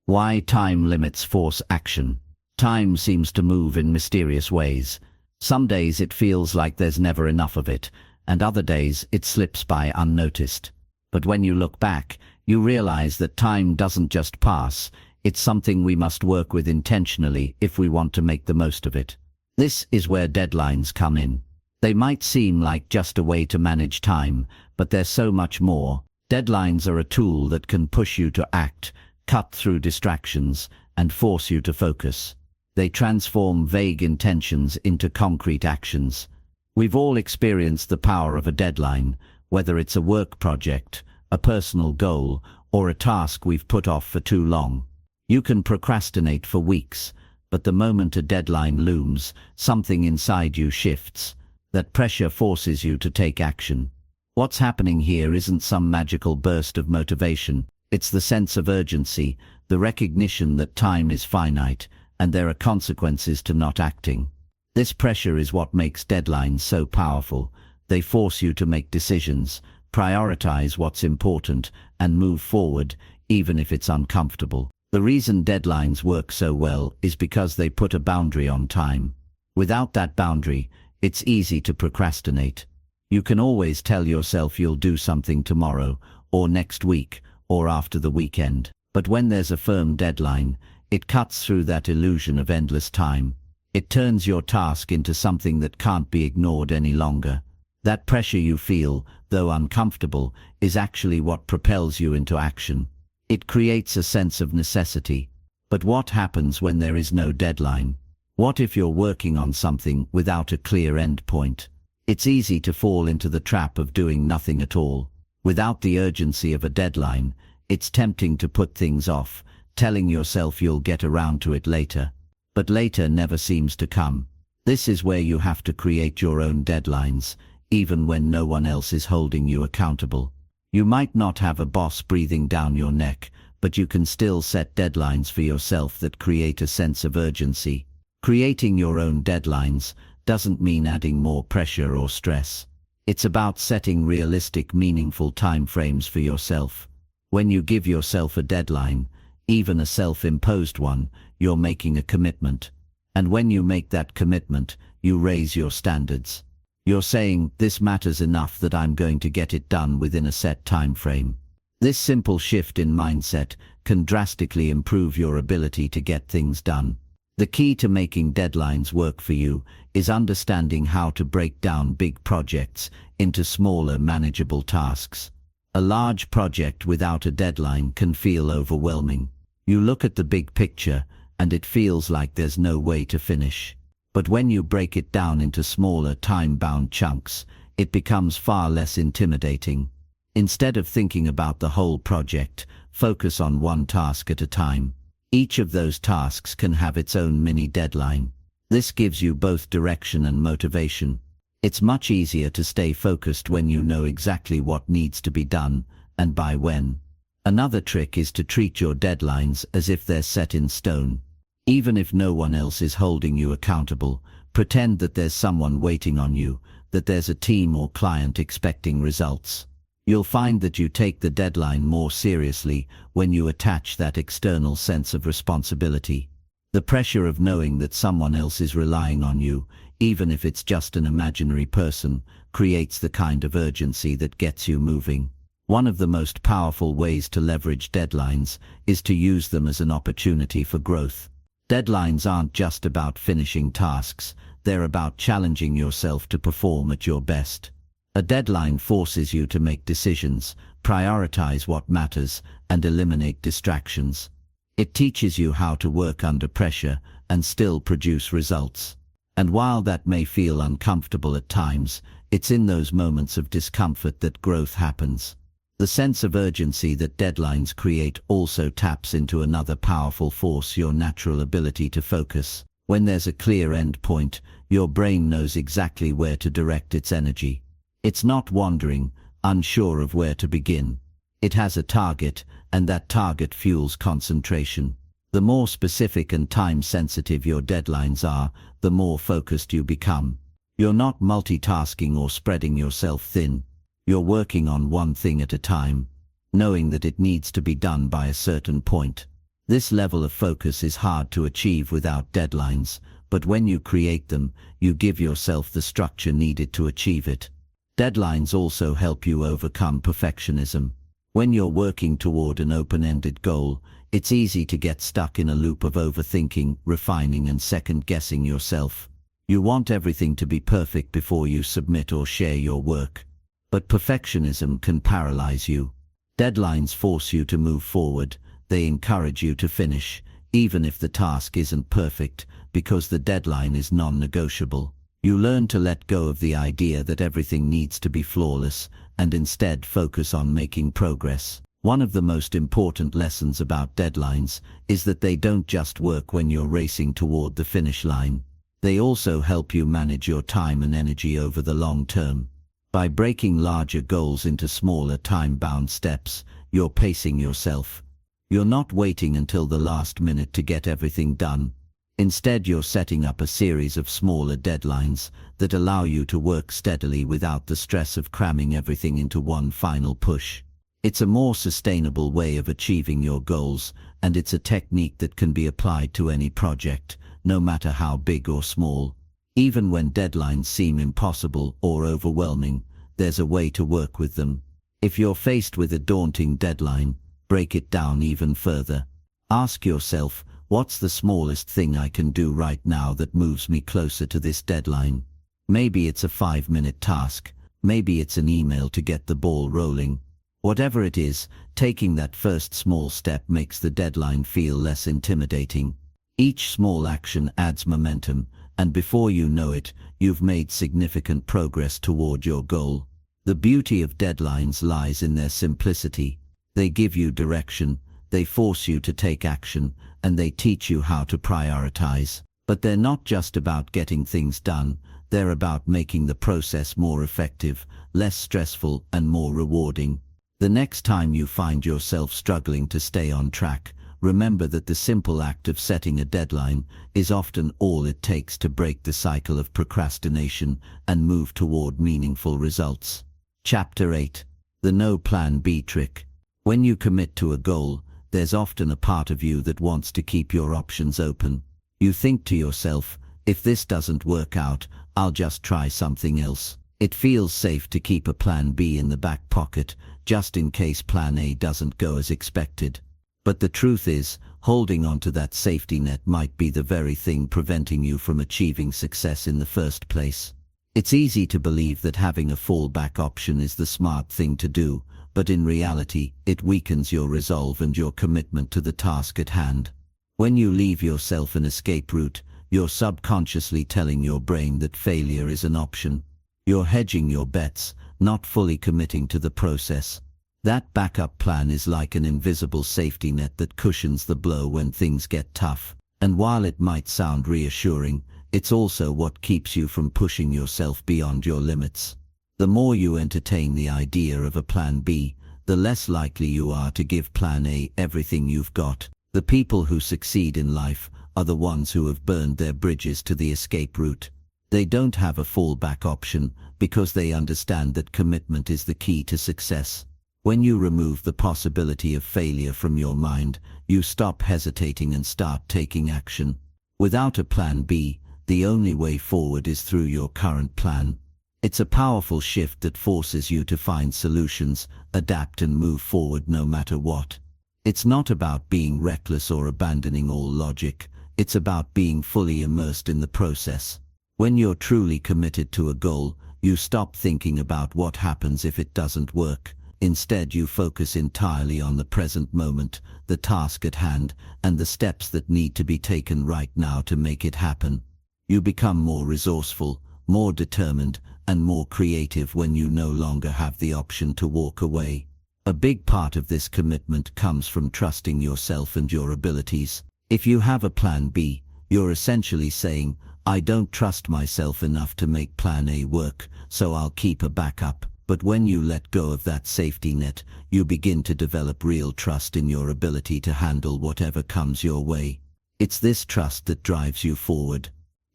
Why time limits force action. Time seems to move in mysterious ways. Some days it feels like there's never enough of it, and other days it slips by unnoticed. But when you look back, you realize that time doesn't just pass. It's something we must work with intentionally if we want to make the most of it. This is where deadlines come in. They might seem like just a way to manage time, but there's so much more. Deadlines are a tool that can push you to act, cut through distractions, and force you to focus. They transform vague intentions into concrete actions. We've all experienced the power of a deadline, whether it's a work project, a personal goal, or a task we've put off for too long. You can procrastinate for weeks, but the moment a deadline looms, something inside you shifts. That pressure forces you to take action. What's happening here isn't some magical burst of motivation. It's the sense of urgency, the recognition that time is finite, and there are consequences to not acting. This pressure is what makes deadlines so powerful. They force you to make decisions, prioritize what's important, and move forward, even if it's uncomfortable. The reason deadlines work so well is because they put a boundary on time. Without that boundary, it's easy to procrastinate. You can always tell yourself you'll do something tomorrow, or next week, or after the weekend. But when there's a firm deadline, it cuts through that illusion of endless time. It turns your task into something that can't be ignored any longer. That pressure you feel, though uncomfortable, is actually what propels you into action. It creates a sense of necessity. But what happens when there is no deadline? What if you're working on something without a clear end point? It's easy to fall into the trap of doing nothing at all. Without the urgency of a deadline, it's tempting to put things off, telling yourself you'll get around to it later. But later never seems to come. This is where you have to create your own deadlines, even when no one else is holding you accountable. You might not have a boss breathing down your neck, but you can still set deadlines for yourself that create a sense of urgency. Creating your own deadlines doesn't mean adding more pressure or stress. It's about setting realistic, meaningful timeframes for yourself. When you give yourself a deadline, even a self-imposed one, you're making a commitment. And when you make that commitment, you raise your standards. You're saying, this matters enough that I'm going to get it done within a set time frame. This simple shift in mindset can drastically improve your ability to get things done. The key to making deadlines work for you is understanding how to break down big projects into smaller, manageable tasks. A large project without a deadline can feel overwhelming. You look at the big picture, and it feels like there's no way to finish. But when you break it down into smaller, time-bound chunks, it becomes far less intimidating. Instead of thinking about the whole project, focus on one task at a time. Each of those tasks can have its own mini deadline. This gives you both direction and motivation. It's much easier to stay focused when you know exactly what needs to be done, and by when. Another trick is to treat your deadlines as if they're set in stone. Even if no one else is holding you accountable, pretend that there's someone waiting on you, that there's a team or client expecting results. You'll find that you take the deadline more seriously when you attach that external sense of responsibility. The pressure of knowing that someone else is relying on you, even if it's just an imaginary person, creates the kind of urgency that gets you moving. One of the most powerful ways to leverage deadlines is to use them as an opportunity for growth. Deadlines aren't just about finishing tasks, they're about challenging yourself to perform at your best. A deadline forces you to make decisions, prioritize what matters, and eliminate distractions. It teaches you how to work under pressure and still produce results. And while that may feel uncomfortable at times, It's in those moments of discomfort that growth happens. The sense of urgency that deadlines create also taps into another powerful force: your natural ability to focus. When there's a clear end point, your brain knows exactly where to direct its energy. It's not wandering, unsure of where to begin. It has a target, and that target fuels concentration. The more specific and time-sensitive your deadlines are, the more focused you become. You're not multitasking or spreading yourself thin. You're working on one thing at a time, knowing that it needs to be done by a certain point. This level of focus is hard to achieve without deadlines, but when you create them, you give yourself the structure needed to achieve it. Deadlines also help you overcome perfectionism. When you're working toward an open-ended goal, it's easy to get stuck in a loop of overthinking, refining, and second-guessing yourself. You want everything to be perfect before you submit or share your work. But perfectionism can paralyze you. Deadlines force you to move forward. They encourage you to finish, even if the task isn't perfect, because the deadline is non-negotiable. You learn to let go of the idea that everything needs to be flawless, and instead focus on making progress. One of the most important lessons about deadlines is that they don't just work when you're racing toward the finish line. They also help you manage your time and energy over the long term. By breaking larger goals into smaller time-bound steps, you're pacing yourself. You're not waiting until the last minute to get everything done. Instead, you're setting up a series of smaller deadlines that allow you to work steadily without the stress of cramming everything into one final push. It's a more sustainable way of achieving your goals, and it's a technique that can be applied to any project, no matter how big or small. Even when deadlines seem impossible or overwhelming, there's a way to work with them. If you're faced with a daunting deadline, break it down even further. Ask yourself, what's the smallest thing I can do right now that moves me closer to this deadline? Maybe it's a 5-minute task. Maybe it's an email to get the ball rolling. Whatever it is, taking that first small step makes the deadline feel less intimidating. Each small action adds momentum, and before you know it, you've made significant progress toward your goal. The beauty of deadlines lies in their simplicity. They give you direction, they force you to take action, and they teach you how to prioritize. But they're not just about getting things done, they're about making the process more effective, less stressful, and more rewarding. The next time you find yourself struggling to stay on track, remember that the simple act of setting a deadline is often all it takes to break the cycle of procrastination and move toward meaningful results. Chapter 8. The No Plan B Trick. When you commit to a goal, there's often a part of you that wants to keep your options open. You think to yourself, if this doesn't work out, I'll just try something else. It feels safe to keep a plan B in the back pocket, just in case plan A doesn't go as expected. But the truth is, holding onto that safety net might be the very thing preventing you from achieving success in the first place. It's easy to believe that having a fallback option is the smart thing to do, but in reality, it weakens your resolve and your commitment to the task at hand. When you leave yourself an escape route, you're subconsciously telling your brain that failure is an option. You're hedging your bets, not fully committing to the process. That backup plan is like an invisible safety net that cushions the blow when things get tough. And while it might sound reassuring, it's also what keeps you from pushing yourself beyond your limits. The more you entertain the idea of a plan B, the less likely you are to give plan A everything you've got. The people who succeed in life are the ones who have burned their bridges to the escape route. They don't have a fallback option because they understand that commitment is the key to success. When you remove the possibility of failure from your mind, you stop hesitating and start taking action. Without a plan B, the only way forward is through your current plan. It's a powerful shift that forces you to find solutions, adapt and move forward no matter what. It's not about being reckless or abandoning all logic, it's about being fully immersed in the process. When you're truly committed to a goal, you stop thinking about what happens if it doesn't work. Instead, you focus entirely on the present moment, the task at hand, and the steps that need to be taken right now to make it happen. You become more resourceful, more determined, and more creative when you no longer have the option to walk away. A big part of this commitment comes from trusting yourself and your abilities. If you have a plan B, you're essentially saying, I don't trust myself enough to make plan A work, so I'll keep a backup. But when you let go of that safety net, you begin to develop real trust in your ability to handle whatever comes your way. It's this trust that drives you forward.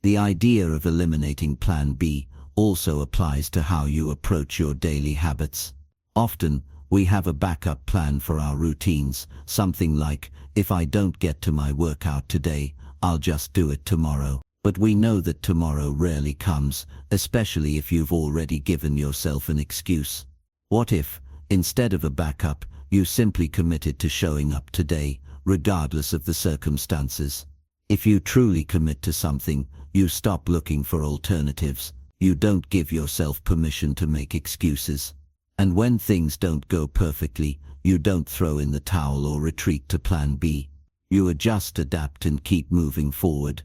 The idea of eliminating plan B also applies to how you approach your daily habits. Often, we have a backup plan for our routines, something like, if I don't get to my workout today, I'll just do it tomorrow. But we know that tomorrow rarely comes, especially if you've already given yourself an excuse. What if, instead of a backup, you simply committed to showing up today, regardless of the circumstances? If you truly commit to something, you stop looking for alternatives. You don't give yourself permission to make excuses. And when things don't go perfectly, you don't throw in the towel or retreat to plan B. You adjust, adapt, and keep moving forward.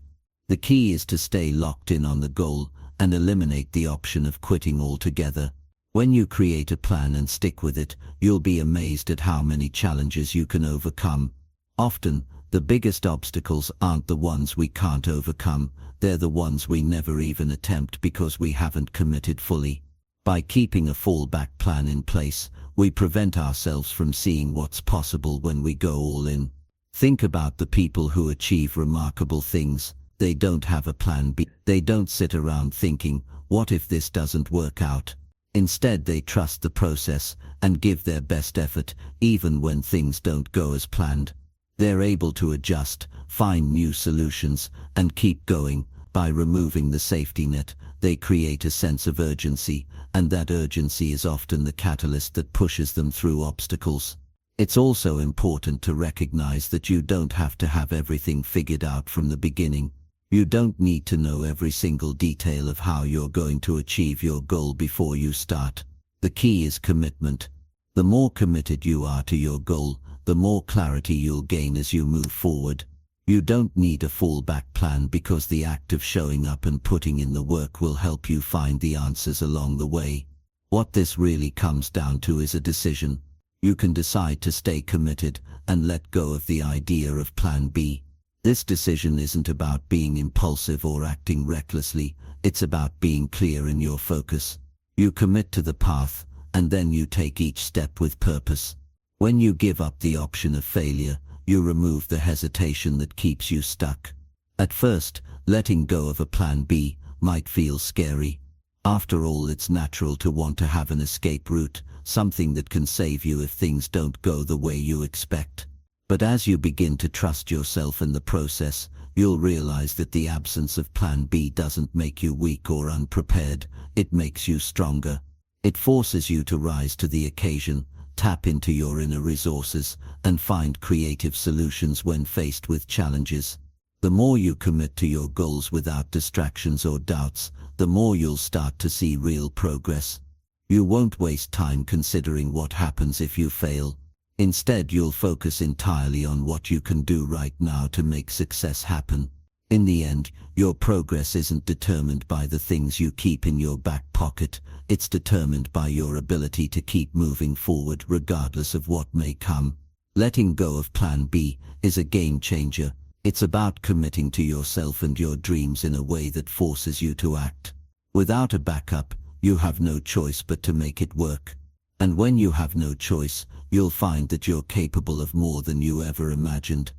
The key is to stay locked in on the goal and eliminate the option of quitting altogether. When you create a plan and stick with it, you'll be amazed at how many challenges you can overcome. Often, the biggest obstacles aren't the ones we can't overcome, they're the ones we never even attempt because we haven't committed fully. By keeping a fallback plan in place, we prevent ourselves from seeing what's possible when we go all in. Think about the people who achieve remarkable things. They don't have a plan B. They don't sit around thinking, what if this doesn't work out? Instead, they trust the process and give their best effort, even when things don't go as planned. They're able to adjust, find new solutions, and keep going. By removing the safety net, they create a sense of urgency, and that urgency is often the catalyst that pushes them through obstacles. It's also important to recognize that you don't have to have everything figured out from the beginning. You don't need to know every single detail of how you're going to achieve your goal before you start. The key is commitment. The more committed you are to your goal, the more clarity you'll gain as you move forward. You don't need a fallback plan because the act of showing up and putting in the work will help you find the answers along the way. What this really comes down to is a decision. You can decide to stay committed and let go of the idea of plan B. This decision isn't about being impulsive or acting recklessly, it's about being clear in your focus. You commit to the path, and then you take each step with purpose. When you give up the option of failure, you remove the hesitation that keeps you stuck. At first, letting go of a plan B might feel scary. After all, it's natural to want to have an escape route, something that can save you if things don't go the way you expect. But as you begin to trust yourself in the process, you'll realize that the absence of plan B doesn't make you weak or unprepared, it makes you stronger. It forces you to rise to the occasion, tap into your inner resources, and find creative solutions when faced with challenges. The more you commit to your goals without distractions or doubts, the more you'll start to see real progress. You won't waste time considering what happens if you fail. Instead, you'll focus entirely on what you can do right now to make success happen. In the end, your progress isn't determined by the things you keep in your back pocket, it's determined by your ability to keep moving forward regardless of what may come. Letting go of plan B is a game changer. It's about committing to yourself and your dreams in a way that forces you to act. Without a backup, you have no choice but to make it work. And when you have no choice, you'll find that you're capable of more than you ever imagined.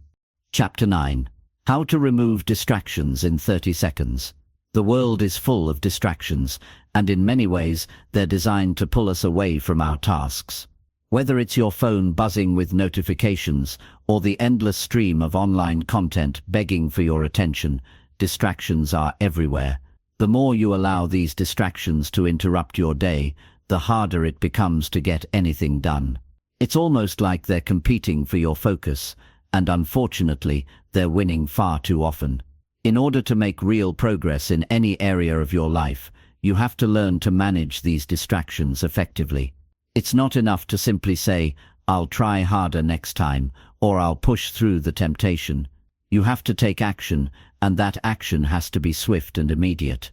Chapter 9. How to remove distractions in 30 seconds. The world is full of distractions, and in many ways, they're designed to pull us away from our tasks. Whether it's your phone buzzing with notifications or the endless stream of online content begging for your attention, distractions are everywhere. The more you allow these distractions to interrupt your day, the harder it becomes to get anything done. It's almost like they're competing for your focus, and unfortunately, they're winning far too often. In order to make real progress in any area of your life, you have to learn to manage these distractions effectively. It's not enough to simply say, I'll try harder next time, or I'll push through the temptation. You have to take action, and that action has to be swift and immediate.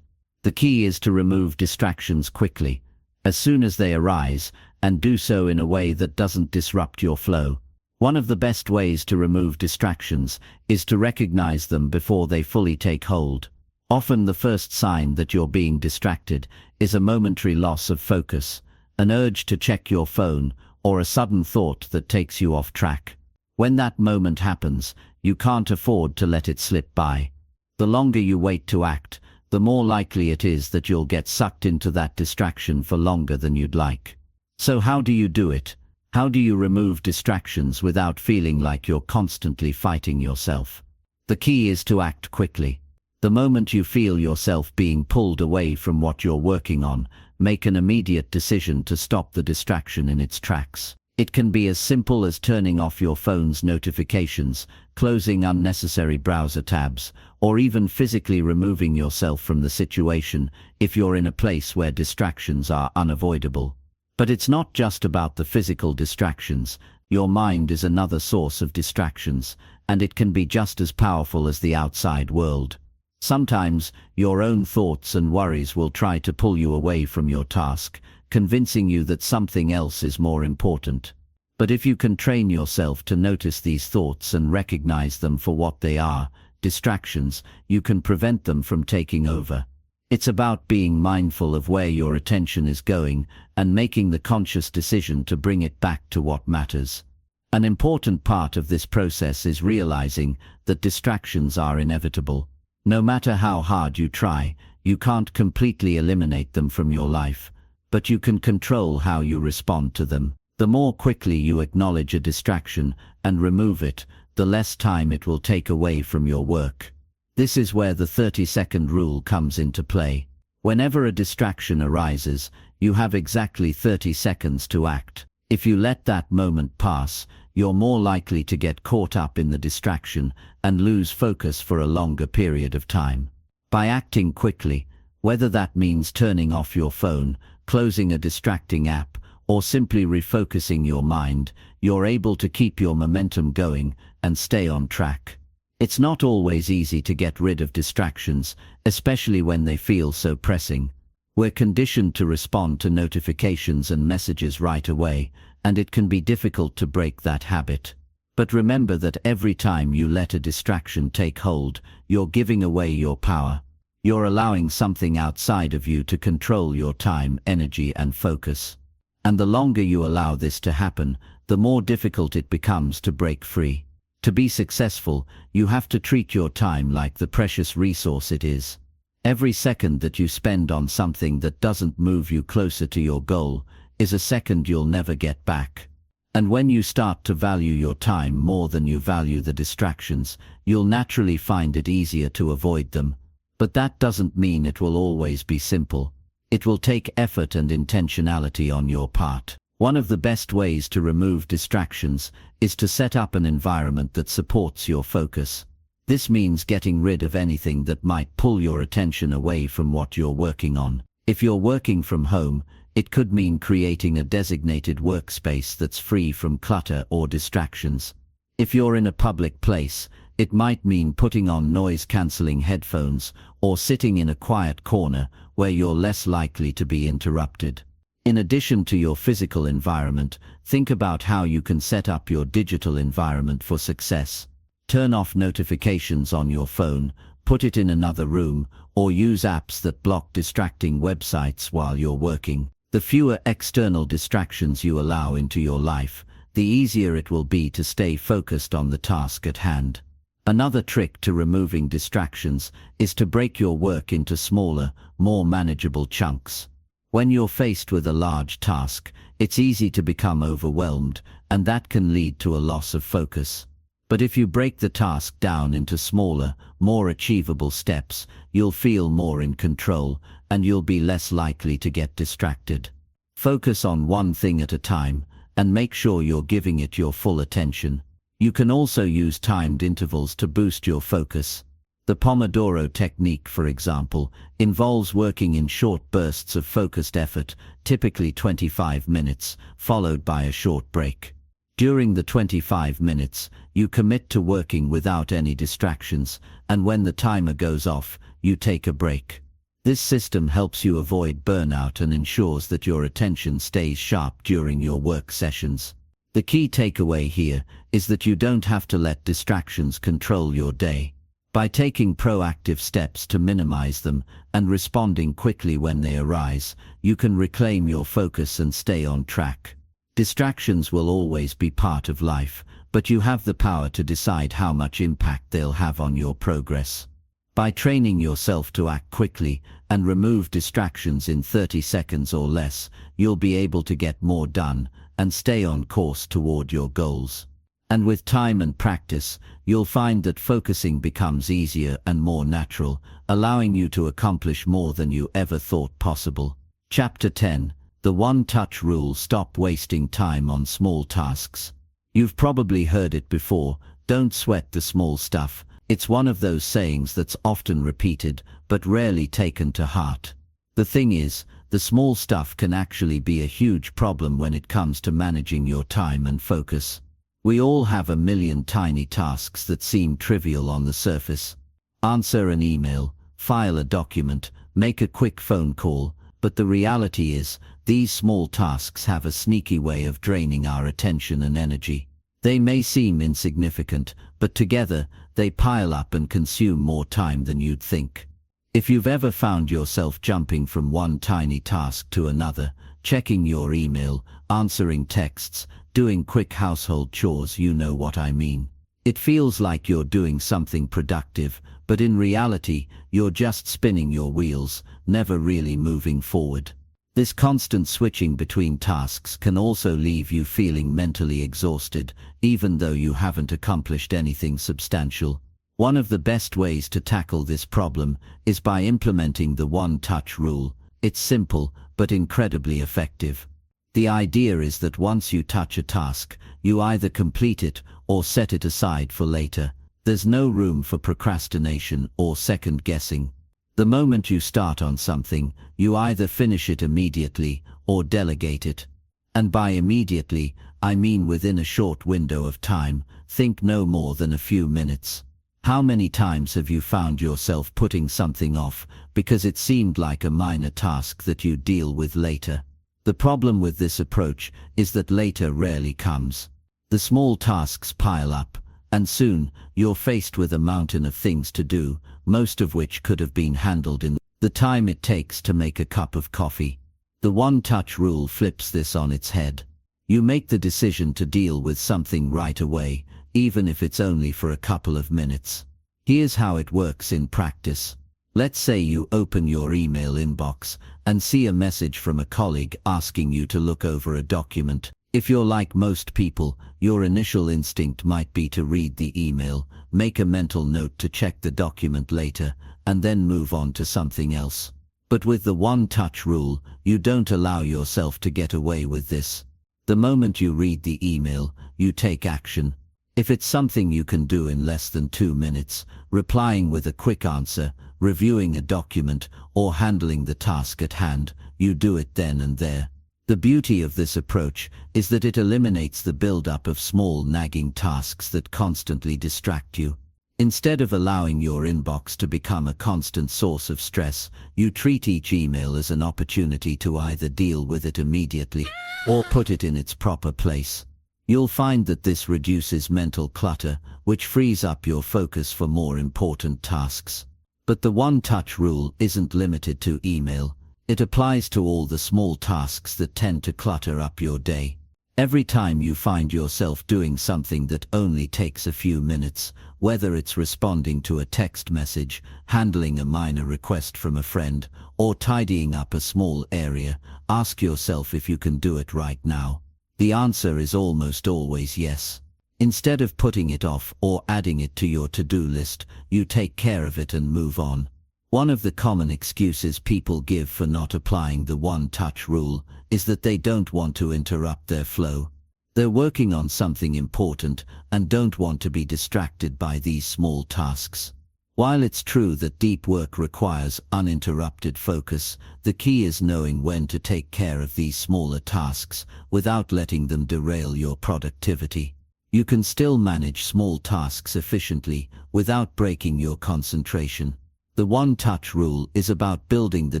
The key is to remove distractions quickly, as soon as they arise, and do so in a way that doesn't disrupt your flow. One of the best ways to remove distractions is to recognize them before they fully take hold. Often the first sign that you're being distracted is a momentary loss of focus, an urge to check your phone, or a sudden thought that takes you off track. When that moment happens, you can't afford to let it slip by. The longer you wait to act, the more likely it is that you'll get sucked into that distraction for longer than you'd like. So how do you do it? How do you remove distractions without feeling like you're constantly fighting yourself? The key is to act quickly. The moment you feel yourself being pulled away from what you're working on, make an immediate decision to stop the distraction in its tracks. It can be as simple as turning off your phone's notifications, closing unnecessary browser tabs, or even physically removing yourself from the situation if you're in a place where distractions are unavoidable. But it's not just about the physical distractions. Your mind is another source of distractions, and it can be just as powerful as the outside world. Sometimes, your own thoughts and worries will try to pull you away from your task, convincing you that something else is more important. But if you can train yourself to notice these thoughts and recognize them for what they are, distractions, you can prevent them from taking over. It's about being mindful of where your attention is going and making the conscious decision to bring it back to what matters. An important part of this process is realizing that distractions are inevitable. No matter how hard you try, you can't completely eliminate them from your life, but you can control how you respond to them. The more quickly you acknowledge a distraction and remove it, the less time it will take away from your work. This is where the 30-second rule comes into play. Whenever a distraction arises, you have exactly 30 seconds to act. If you let that moment pass, you're more likely to get caught up in the distraction and lose focus for a longer period of time. By acting quickly, whether that means turning off your phone, closing a distracting app, or simply refocusing your mind, you're able to keep your momentum going and stay on track. It's not always easy to get rid of distractions, especially when they feel so pressing. We're conditioned to respond to notifications and messages right away, and it can be difficult to break that habit. But remember that every time you let a distraction take hold, you're giving away your power. You're allowing something outside of you to control your time, energy, and focus. And the longer you allow this to happen, the more difficult it becomes to break free. To be successful, you have to treat your time like the precious resource it is. Every second that you spend on something that doesn't move you closer to your goal is a second you'll never get back. And when you start to value your time more than you value the distractions, you'll naturally find it easier to avoid them. But that doesn't mean it will always be simple. It will take effort and intentionality on your part. One of the best ways to remove distractions is to set up an environment that supports your focus. This means getting rid of anything that might pull your attention away from what you're working on. If you're working from home, it could mean creating a designated workspace that's free from clutter or distractions. If you're in a public place, it might mean putting on noise-canceling headphones or sitting in a quiet corner where you're less likely to be interrupted. In addition to your physical environment, think about how you can set up your digital environment for success. Turn off notifications on your phone, put it in another room, or use apps that block distracting websites while you're working. The fewer external distractions you allow into your life, the easier it will be to stay focused on the task at hand. Another trick to removing distractions is to break your work into smaller, more manageable chunks. When you're faced with a large task, it's easy to become overwhelmed, and that can lead to a loss of focus. But if you break the task down into smaller, more achievable steps, you'll feel more in control, and you'll be less likely to get distracted. Focus on one thing at a time, and make sure you're giving it your full attention. You can also use timed intervals to boost your focus. The Pomodoro technique, for example, involves working in short bursts of focused effort, typically 25 minutes, followed by a short break. During the 25 minutes, you commit to working without any distractions, and when the timer goes off, you take a break. This system helps you avoid burnout and ensures that your attention stays sharp during your work sessions. The key takeaway here is that you don't have to let distractions control your day. By taking proactive steps to minimize them and responding quickly when they arise, you can reclaim your focus and stay on track. Distractions will always be part of life, but you have the power to decide how much impact they'll have on your progress. By training yourself to act quickly and remove distractions in 30 seconds or less, you'll be able to get more done and stay on course toward your goals. And with time and practice, you'll find that focusing becomes easier and more natural, allowing you to accomplish more than you ever thought possible. Chapter 10. The One-Touch Rule. Stop wasting time on small tasks. You've probably heard it before, don't sweat the small stuff. It's one of those sayings that's often repeated, but rarely taken to heart. The thing is, the small stuff can actually be a huge problem when it comes to managing your time and focus. We all have a million tiny tasks that seem trivial on the surface. Answer an email, file a document, make a quick phone call, but the reality is, these small tasks have a sneaky way of draining our attention and energy. They may seem insignificant, but together, they pile up and consume more time than you'd think. If you've ever found yourself jumping from one tiny task to another, checking your email, answering texts, doing quick household chores, you know what I mean. It feels like you're doing something productive, but in reality, you're just spinning your wheels, never really moving forward. This constant switching between tasks can also leave you feeling mentally exhausted, even though you haven't accomplished anything substantial. One of the best ways to tackle this problem is by implementing the one-touch rule. It's simple, but incredibly effective. The idea is that once you touch a task, you either complete it or set it aside for later. There's no room for procrastination or second-guessing. The moment you start on something, you either finish it immediately or delegate it. And by immediately, I mean within a short window of time. Think no more than a few minutes. How many times have you found yourself putting something off because it seemed like a minor task that you'd deal with later? The problem with this approach is that later rarely comes. The small tasks pile up, and soon, you're faced with a mountain of things to do, most of which could have been handled in the time it takes to make a cup of coffee. The one-touch rule flips this on its head. You make the decision to deal with something right away, even if it's only for a couple of minutes. Here's how it works in practice. Let's say you open your email inbox and see a message from a colleague asking you to look over a document. If you're like most people, your initial instinct might be to read the email, make a mental note to check the document later, and then move on to something else. But with the one-touch rule, you don't allow yourself to get away with this. The moment you read the email, you take action. If it's something you can do in less than 2 minutes, replying with a quick answer, reviewing a document, or handling the task at hand, you do it then and there. The beauty of this approach is that it eliminates the build-up of small nagging tasks that constantly distract you. Instead of allowing your inbox to become a constant source of stress, you treat each email as an opportunity to either deal with it immediately or put it in its proper place. You'll find that this reduces mental clutter, which frees up your focus for more important tasks. But the one-touch rule isn't limited to email. It applies to all the small tasks that tend to clutter up your day. Every time you find yourself doing something that only takes a few minutes, whether it's responding to a text message, handling a minor request from a friend, or tidying up a small area, ask yourself if you can do it right now. The answer is almost always yes. Instead of putting it off or adding it to your to-do list, you take care of it and move on. One of the common excuses people give for not applying the one-touch rule is that they don't want to interrupt their flow. They're working on something important and don't want to be distracted by these small tasks. While it's true that deep work requires uninterrupted focus, the key is knowing when to take care of these smaller tasks without letting them derail your productivity. You can still manage small tasks efficiently without breaking your concentration. The one-touch rule is about building the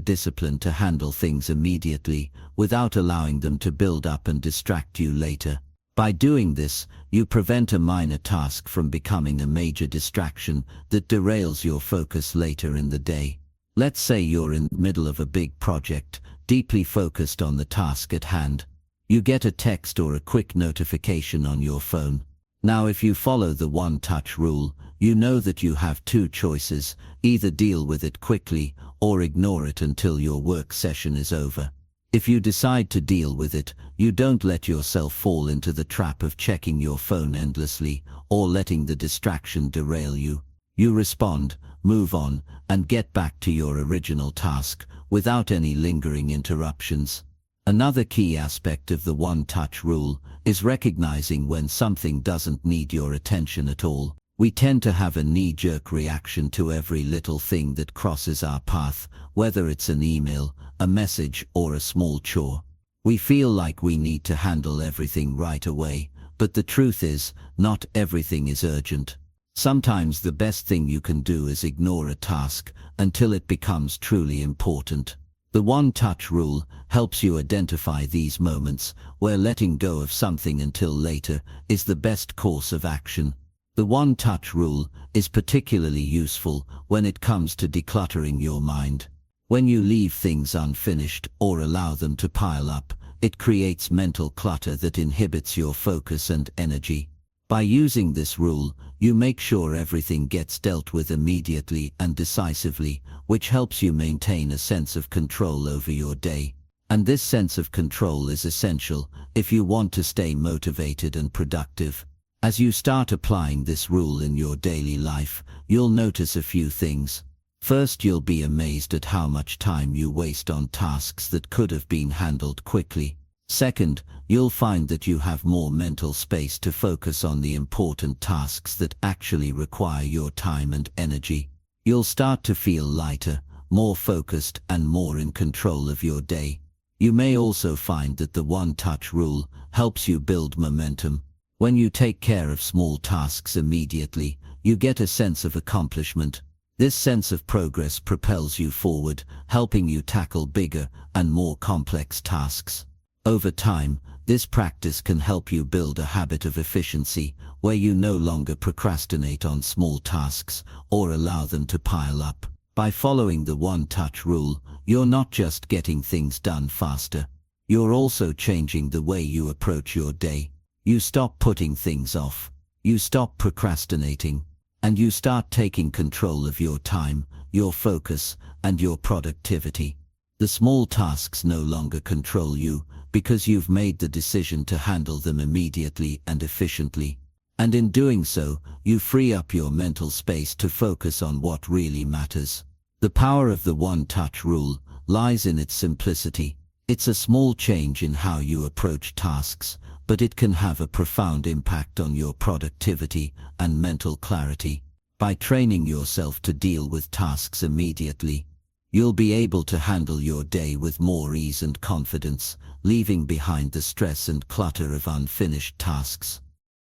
discipline to handle things immediately without allowing them to build up and distract you later. By doing this, you prevent a minor task from becoming a major distraction that derails your focus later in the day. Let's say you're in the middle of a big project, deeply focused on the task at hand. You get a text or a quick notification on your phone. Now, if you follow the one-touch rule, you know that you have two choices: either deal with it quickly or ignore it until your work session is over. If you decide to deal with it, you don't let yourself fall into the trap of checking your phone endlessly or letting the distraction derail you. You respond, move on, and get back to your original task without any lingering interruptions. Another key aspect of the one-touch rule is recognizing when something doesn't need your attention at all. We tend to have a knee-jerk reaction to every little thing that crosses our path, whether it's an email, a message, or a small chore. We feel like we need to handle everything right away, but the truth is, not everything is urgent. Sometimes the best thing you can do is ignore a task until it becomes truly important. The one-touch rule helps you identify these moments where letting go of something until later is the best course of action. The one-touch rule is particularly useful when it comes to decluttering your mind. When you leave things unfinished or allow them to pile up, it creates mental clutter that inhibits your focus and energy. By using this rule, you make sure everything gets dealt with immediately and decisively, which helps you maintain a sense of control over your day. And this sense of control is essential if you want to stay motivated and productive. As you start applying this rule in your daily life, you'll notice a few things. First, you'll be amazed at how much time you waste on tasks that could have been handled quickly. Second, you'll find that you have more mental space to focus on the important tasks that actually require your time and energy. You'll start to feel lighter, more focused, and more in control of your day. You may also find that the one-touch rule helps you build momentum. When you take care of small tasks immediately, you get a sense of accomplishment. This sense of progress propels you forward, helping you tackle bigger and more complex tasks. Over time, this practice can help you build a habit of efficiency where you no longer procrastinate on small tasks or allow them to pile up. By following the one-touch rule, you're not just getting things done faster, you're also changing the way you approach your day. You stop putting things off, you stop procrastinating, and you start taking control of your time, your focus, and your productivity. The small tasks no longer control you because you've made the decision to handle them immediately and efficiently. And in doing so, you free up your mental space to focus on what really matters. The power of the one-touch rule lies in its simplicity. It's a small change in how you approach tasks, but it can have a profound impact on your productivity and mental clarity. By training yourself to deal with tasks immediately, you'll be able to handle your day with more ease and confidence, leaving behind the stress and clutter of unfinished tasks.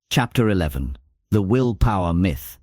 Chapter 11. The Willpower Myth.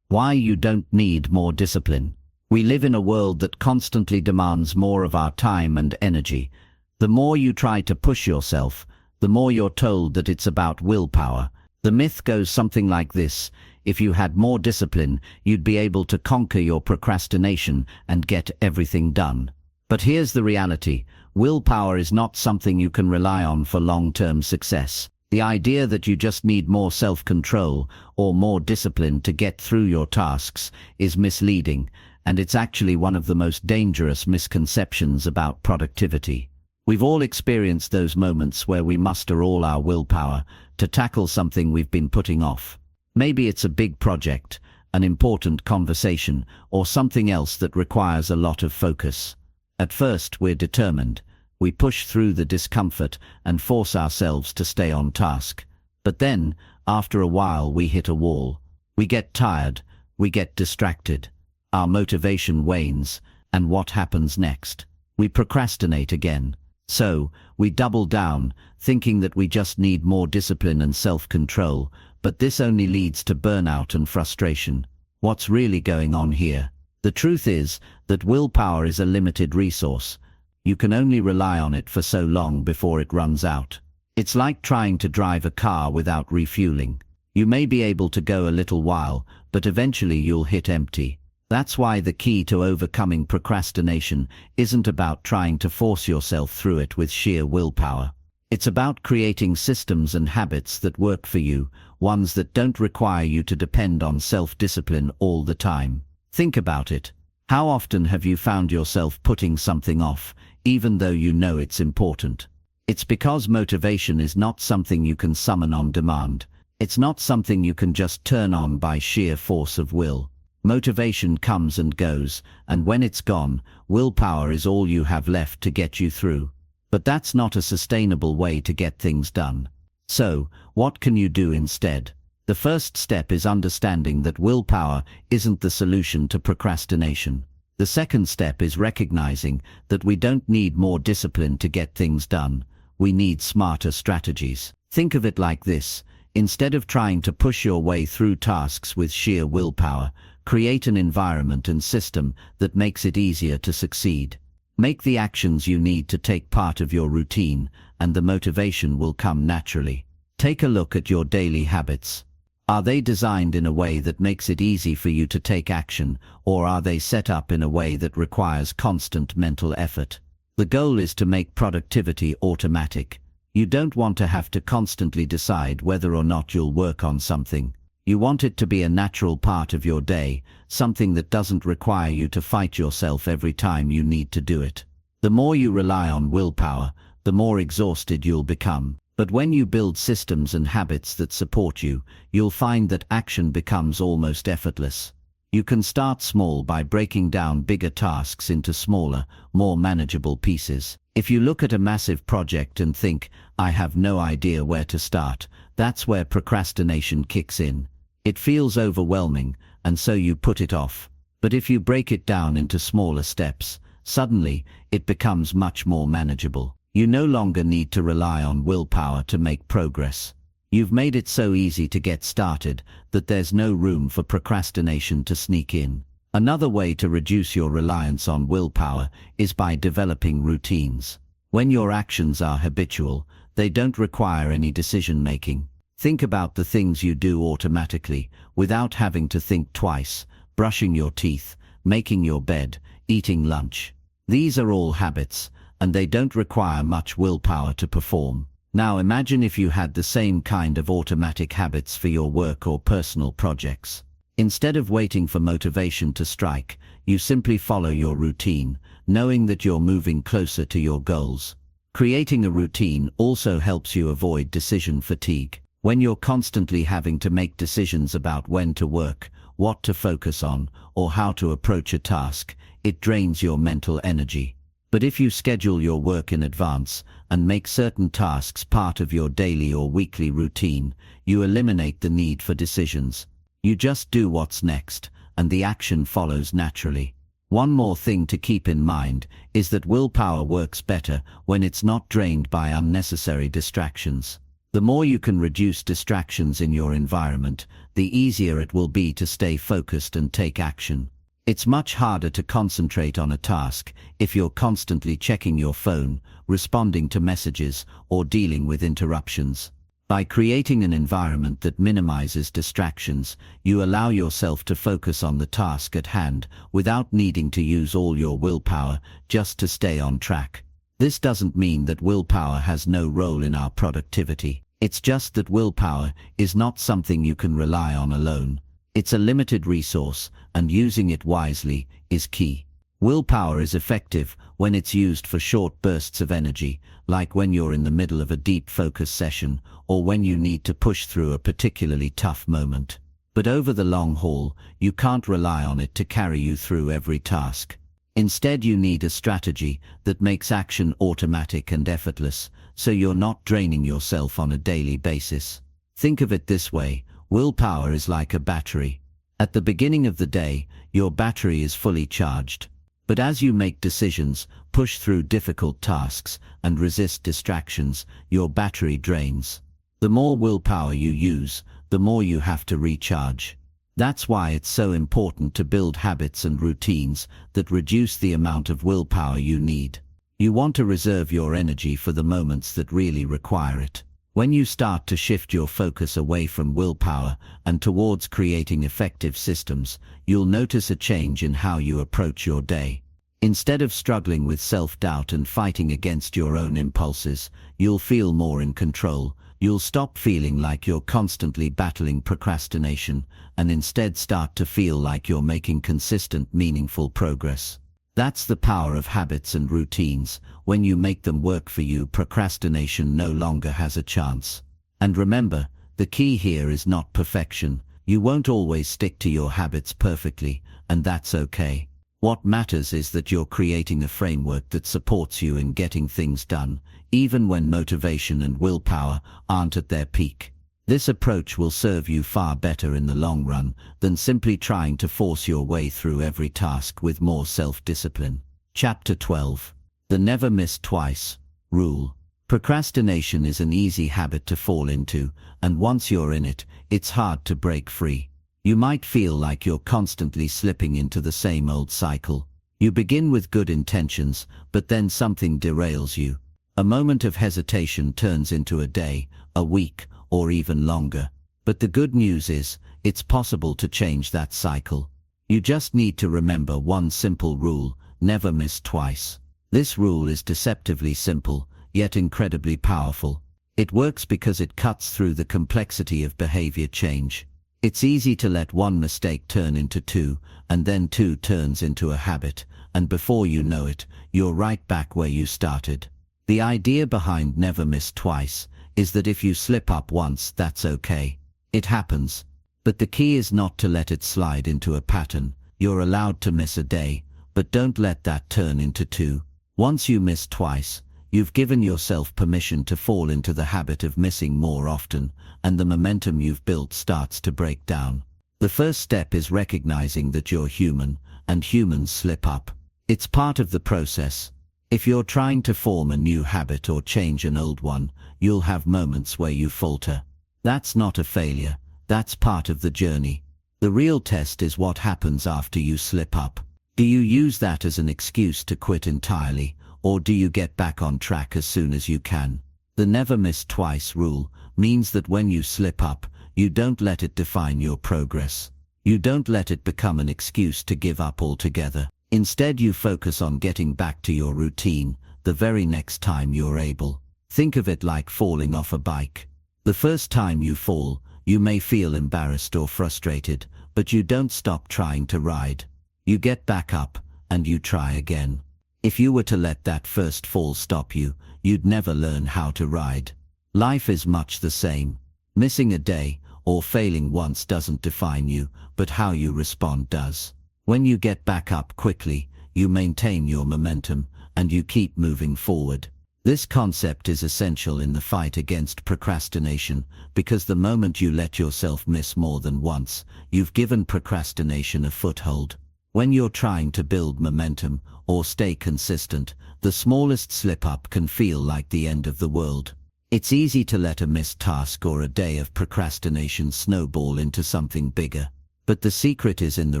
Why you don't need more discipline. We live in a world that constantly demands more of our time and energy. The more you try to push yourself, the more you're told that it's about willpower. The myth goes something like this: if you had more discipline, you'd be able to conquer your procrastination and get everything done. But here's the reality: willpower is not something you can rely on for long-term success. The idea that you just need more self-control or more discipline to get through your tasks is misleading, and it's actually one of the most dangerous misconceptions about productivity. We've all experienced those moments where we muster all our willpower to tackle something we've been putting off. Maybe it's a big project, an important conversation, or something else that requires a lot of focus. At first, we're determined. We push through the discomfort and force ourselves to stay on task. But then, after a while, we hit a wall. We get tired, we get distracted. Our motivation wanes, and what happens next? We procrastinate again. So, we double down, thinking that we just need more discipline and self-control, but this only leads to burnout and frustration. What's really going on here? The truth is that willpower is a limited resource. You can only rely on it for so long before it runs out. It's like trying to drive a car without refueling. You may be able to go a little while, but eventually you'll hit empty. That's why the key to overcoming procrastination isn't about trying to force yourself through it with sheer willpower. It's about creating systems and habits that work for you, ones that don't require you to depend on self-discipline all the time. Think about it. How often have you found yourself putting something off, even though you know it's important? It's because motivation is not something you can summon on demand. It's not something you can just turn on by sheer force of will. Motivation comes and goes, and when it's gone, willpower is all you have left to get you through. But that's not a sustainable way to get things done. So, what can you do instead? The first step is understanding that willpower isn't the solution to procrastination. The second step is recognizing that we don't need more discipline to get things done. We need smarter strategies. Think of it like this. Instead of trying to push your way through tasks with sheer willpower, create an environment and system that makes it easier to succeed. Make the actions you need to take part of your routine, and the motivation will come naturally. Take a look at your daily habits. Are they designed in a way that makes it easy for you to take action, or are they set up in a way that requires constant mental effort? The goal is to make productivity automatic. You don't want to have to constantly decide whether or not you'll work on something. You want it to be a natural part of your day, something that doesn't require you to fight yourself every time you need to do it. The more you rely on willpower, the more exhausted you'll become. But when you build systems and habits that support you, you'll find that action becomes almost effortless. You can start small by breaking down bigger tasks into smaller, more manageable pieces. If you look at a massive project and think, "I have no idea where to start," that's where procrastination kicks in. It feels overwhelming, and so you put it off. But if you break it down into smaller steps, suddenly it becomes much more manageable. You no longer need to rely on willpower to make progress. You've made it so easy to get started that there's no room for procrastination to sneak in. Another way to reduce your reliance on willpower is by developing routines. When your actions are habitual, they don't require any decision-making. Think about the things you do automatically, without having to think twice: brushing your teeth, making your bed, eating lunch. These are all habits, and they don't require much willpower to perform. Now imagine if you had the same kind of automatic habits for your work or personal projects. Instead of waiting for motivation to strike, you simply follow your routine, knowing that you're moving closer to your goals. Creating a routine also helps you avoid decision fatigue. When you're constantly having to make decisions about when to work, what to focus on, or how to approach a task, it drains your mental energy. But if you schedule your work in advance and make certain tasks part of your daily or weekly routine, you eliminate the need for decisions. You just do what's next, and the action follows naturally. One more thing to keep in mind is that willpower works better when it's not drained by unnecessary distractions. The more you can reduce distractions in your environment, the easier it will be to stay focused and take action. It's much harder to concentrate on a task if you're constantly checking your phone, responding to messages, or dealing with interruptions. By creating an environment that minimizes distractions, you allow yourself to focus on the task at hand without needing to use all your willpower just to stay on track. This doesn't mean that willpower has no role in our productivity. It's just that willpower is not something you can rely on alone. It's a limited resource, and using it wisely is key. Willpower is effective when it's used for short bursts of energy, like when you're in the middle of a deep focus session, or when you need to push through a particularly tough moment. But over the long haul, you can't rely on it to carry you through every task. Instead, you need a strategy that makes action automatic and effortless, so you're not draining yourself on a daily basis. Think of it this way: willpower is like a battery. At the beginning of the day, your battery is fully charged. But as you make decisions, push through difficult tasks, and resist distractions, your battery drains. The more willpower you use, the more you have to recharge. That's why it's so important to build habits and routines that reduce the amount of willpower you need. You want to reserve your energy for the moments that really require it. When you start to shift your focus away from willpower and towards creating effective systems, you'll notice a change in how you approach your day. Instead of struggling with self-doubt and fighting against your own impulses, you'll feel more in control. You'll stop feeling like you're constantly battling procrastination and instead start to feel like you're making consistent, meaningful progress. That's the power of habits and routines. When you make them work for you, procrastination no longer has a chance. And remember, the key here is not perfection. You won't always stick to your habits perfectly, and that's okay. What matters is that you're creating a framework that supports you in getting things done, even when motivation and willpower aren't at their peak. This approach will serve you far better in the long run than simply trying to force your way through every task with more self-discipline. Chapter 12. The Never Miss Twice Rule. Procrastination is an easy habit to fall into, and once you're in it, it's hard to break free. You might feel like you're constantly slipping into the same old cycle. You begin with good intentions, but then something derails you. A moment of hesitation turns into a day, a week, or even longer. But the good news is, it's possible to change that cycle. You just need to remember one simple rule: never miss twice. This rule is deceptively simple, yet incredibly powerful. It works because it cuts through the complexity of behavior change. It's easy to let one mistake turn into two, and then two turns into a habit, and before you know it, you're right back where you started. The idea behind never miss twice is that if you slip up once, that's okay. It happens. But the key is not to let it slide into a pattern. You're allowed to miss a day, but don't let that turn into two. Once you miss twice, you've given yourself permission to fall into the habit of missing more often, and the momentum you've built starts to break down. The first step is recognizing that you're human, and humans slip up. It's part of the process. If you're trying to form a new habit or change an old one, you'll have moments where you falter. That's not a failure. That's part of the journey. The real test is what happens after you slip up. Do you use that as an excuse to quit entirely, or do you get back on track as soon as you can? The never miss twice rule means that when you slip up, you don't let it define your progress. You don't let it become an excuse to give up altogether. Instead, you focus on getting back to your routine the very next time you're able. Think of it like falling off a bike. The first time you fall, you may feel embarrassed or frustrated, but you don't stop trying to ride. You get back up, and you try again. If you were to let that first fall stop you, you'd never learn how to ride. Life is much the same. Missing a day, or failing once doesn't define you, but how you respond does. When you get back up quickly, you maintain your momentum, and you keep moving forward. This concept is essential in the fight against procrastination, because the moment you let yourself miss more than once, you've given procrastination a foothold. When you're trying to build momentum, or stay consistent, the smallest slip-up can feel like the end of the world. It's easy to let a missed task or a day of procrastination snowball into something bigger. But the secret is in the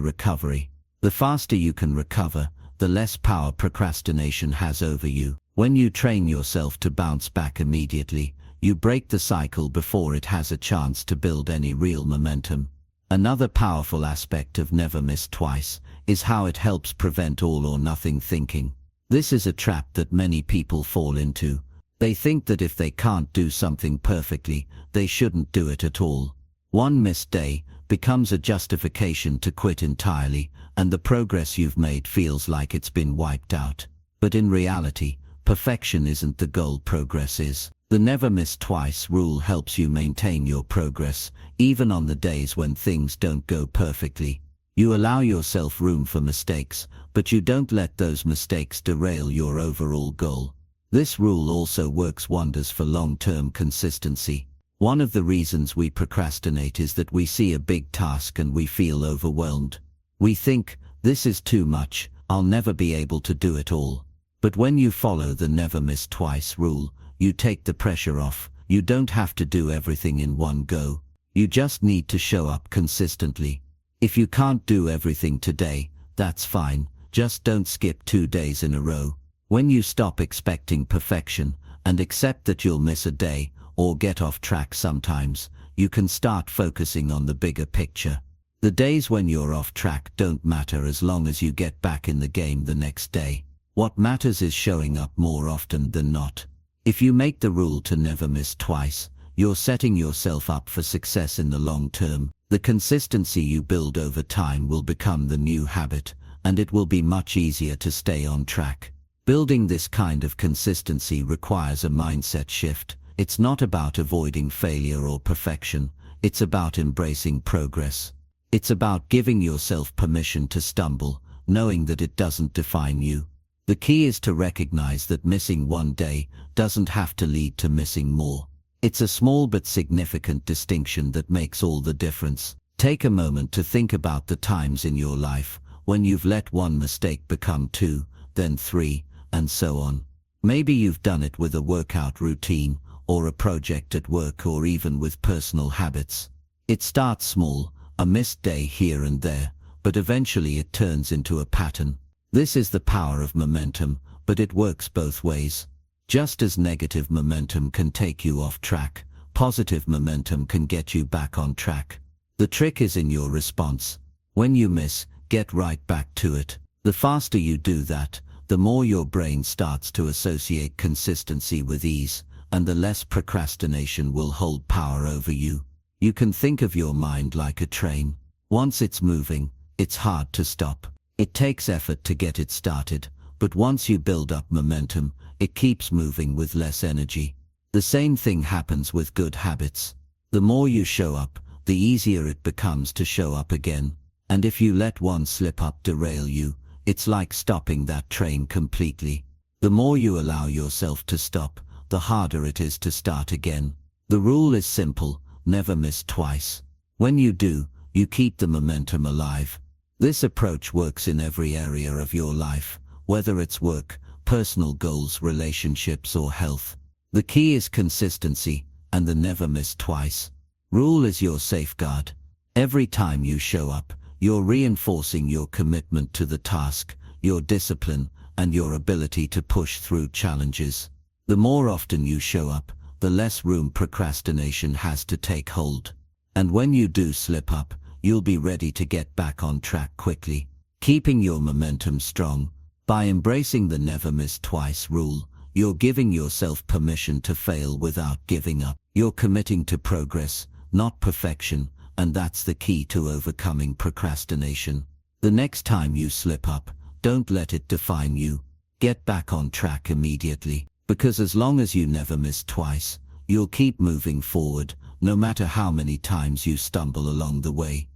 recovery. The faster you can recover, the less power procrastination has over you. When you train yourself to bounce back immediately, you break the cycle before it has a chance to build any real momentum. Another powerful aspect of never miss twice is how it helps prevent all or nothing thinking. This is a trap that many people fall into. They think that if they can't do something perfectly, they shouldn't do it at all. One missed day becomes a justification to quit entirely, and the progress you've made feels like it's been wiped out. But in reality, perfection isn't the goal, progress is. The never miss twice rule helps you maintain your progress, even on the days when things don't go perfectly. You allow yourself room for mistakes, but you don't let those mistakes derail your overall goal. This rule also works wonders for long-term consistency. One of the reasons we procrastinate is that we see a big task and we feel overwhelmed. We think, this is too much, I'll never be able to do it all. But when you follow the never miss twice rule, you take the pressure off. You don't have to do everything in one go. You just need to show up consistently. If you can't do everything today, that's fine. Just don't skip 2 days in a row. When you stop expecting perfection and accept that you'll miss a day or get off track sometimes, you can start focusing on the bigger picture. The days when you're off track don't matter as long as you get back in the game the next day. What matters is showing up more often than not. If you make the rule to never miss twice, you're setting yourself up for success in the long term. The consistency you build over time will become the new habit, and it will be much easier to stay on track. Building this kind of consistency requires a mindset shift. It's not about avoiding failure or perfection. It's about embracing progress. It's about giving yourself permission to stumble, knowing that it doesn't define you. The key is to recognize that missing one day doesn't have to lead to missing more. It's a small but significant distinction that makes all the difference. Take a moment to think about the times in your life when you've let one mistake become 2, then 3, and so on. Maybe you've done it with a workout routine, or a project at work, or even with personal habits. It starts small, a missed day here and there, but eventually it turns into a pattern. This is the power of momentum, but it works both ways. Just as negative momentum can take you off track, positive momentum can get you back on track. The trick is in your response. When you miss, get right back to it. The faster you do that, the more your brain starts to associate consistency with ease, and the less procrastination will hold power over you. You can think of your mind like a train. Once it's moving, it's hard to stop. It takes effort to get it started, but once you build up momentum, it keeps moving with less energy. The same thing happens with good habits. The more you show up, the easier it becomes to show up again. And if you let one slip up derail you, it's like stopping that train completely. The more you allow yourself to stop, the harder it is to start again. The rule is simple: never miss twice. When you do, you keep the momentum alive. This approach works in every area of your life, whether it's work, personal goals, relationships, or health. The key is consistency, and the never miss twice rule is your safeguard. Every time you show up, you're reinforcing your commitment to the task, your discipline, and your ability to push through challenges. The more often you show up, the less room procrastination has to take hold. And when you do slip up, you'll be ready to get back on track quickly. Keeping your momentum strong. By embracing the never miss twice rule, you're giving yourself permission to fail without giving up. You're committing to progress, not perfection, and that's the key to overcoming procrastination. The next time you slip up, don't let it define you. Get back on track immediately, because as long as you never miss twice, you'll keep moving forward, no matter how many times you stumble along the way.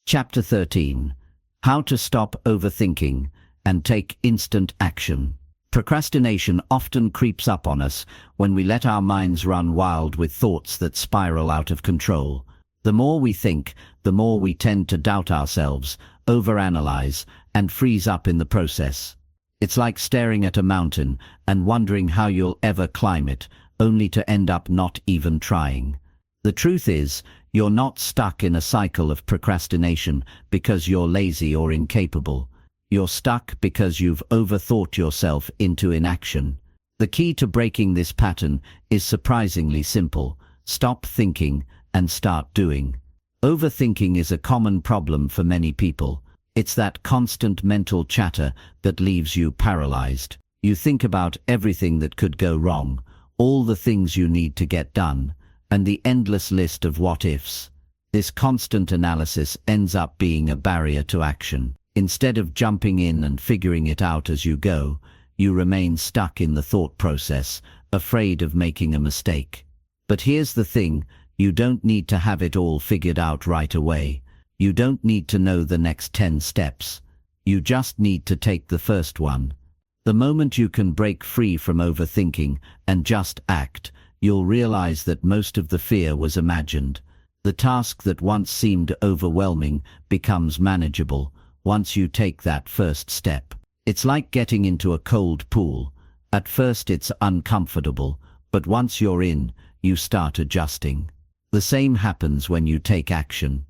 Chapter 13. How to stop overthinking and take instant action. Procrastination often creeps up on us when we let our minds run wild with thoughts that spiral out of control. The more we think, the more we tend to doubt ourselves, overanalyze, and freeze up in the process. It's like staring at a mountain and wondering how you'll ever climb it, only to end up not even trying. The truth is, you're not stuck in a cycle of procrastination because you're lazy or incapable. You're stuck because you've overthought yourself into inaction. The key to breaking this pattern is surprisingly simple: stop thinking and start doing. Overthinking is a common problem for many people. It's that constant mental chatter that leaves you paralyzed. You think about everything that could go wrong, all the things you need to get done, and the endless list of what-ifs. This constant analysis ends up being a barrier to action. Instead of jumping in and figuring it out as you go, you remain stuck in the thought process, afraid of making a mistake. But here's the thing: you don't need to have it all figured out right away. You don't need to know the next 10 steps. You just need to take the first one. The moment you can break free from overthinking and just act, you'll realize that most of the fear was imagined. The task that once seemed overwhelming becomes manageable once you take that first step. It's like getting into a cold pool. At first it's uncomfortable, but once you're in, you start adjusting. The same happens when you take action.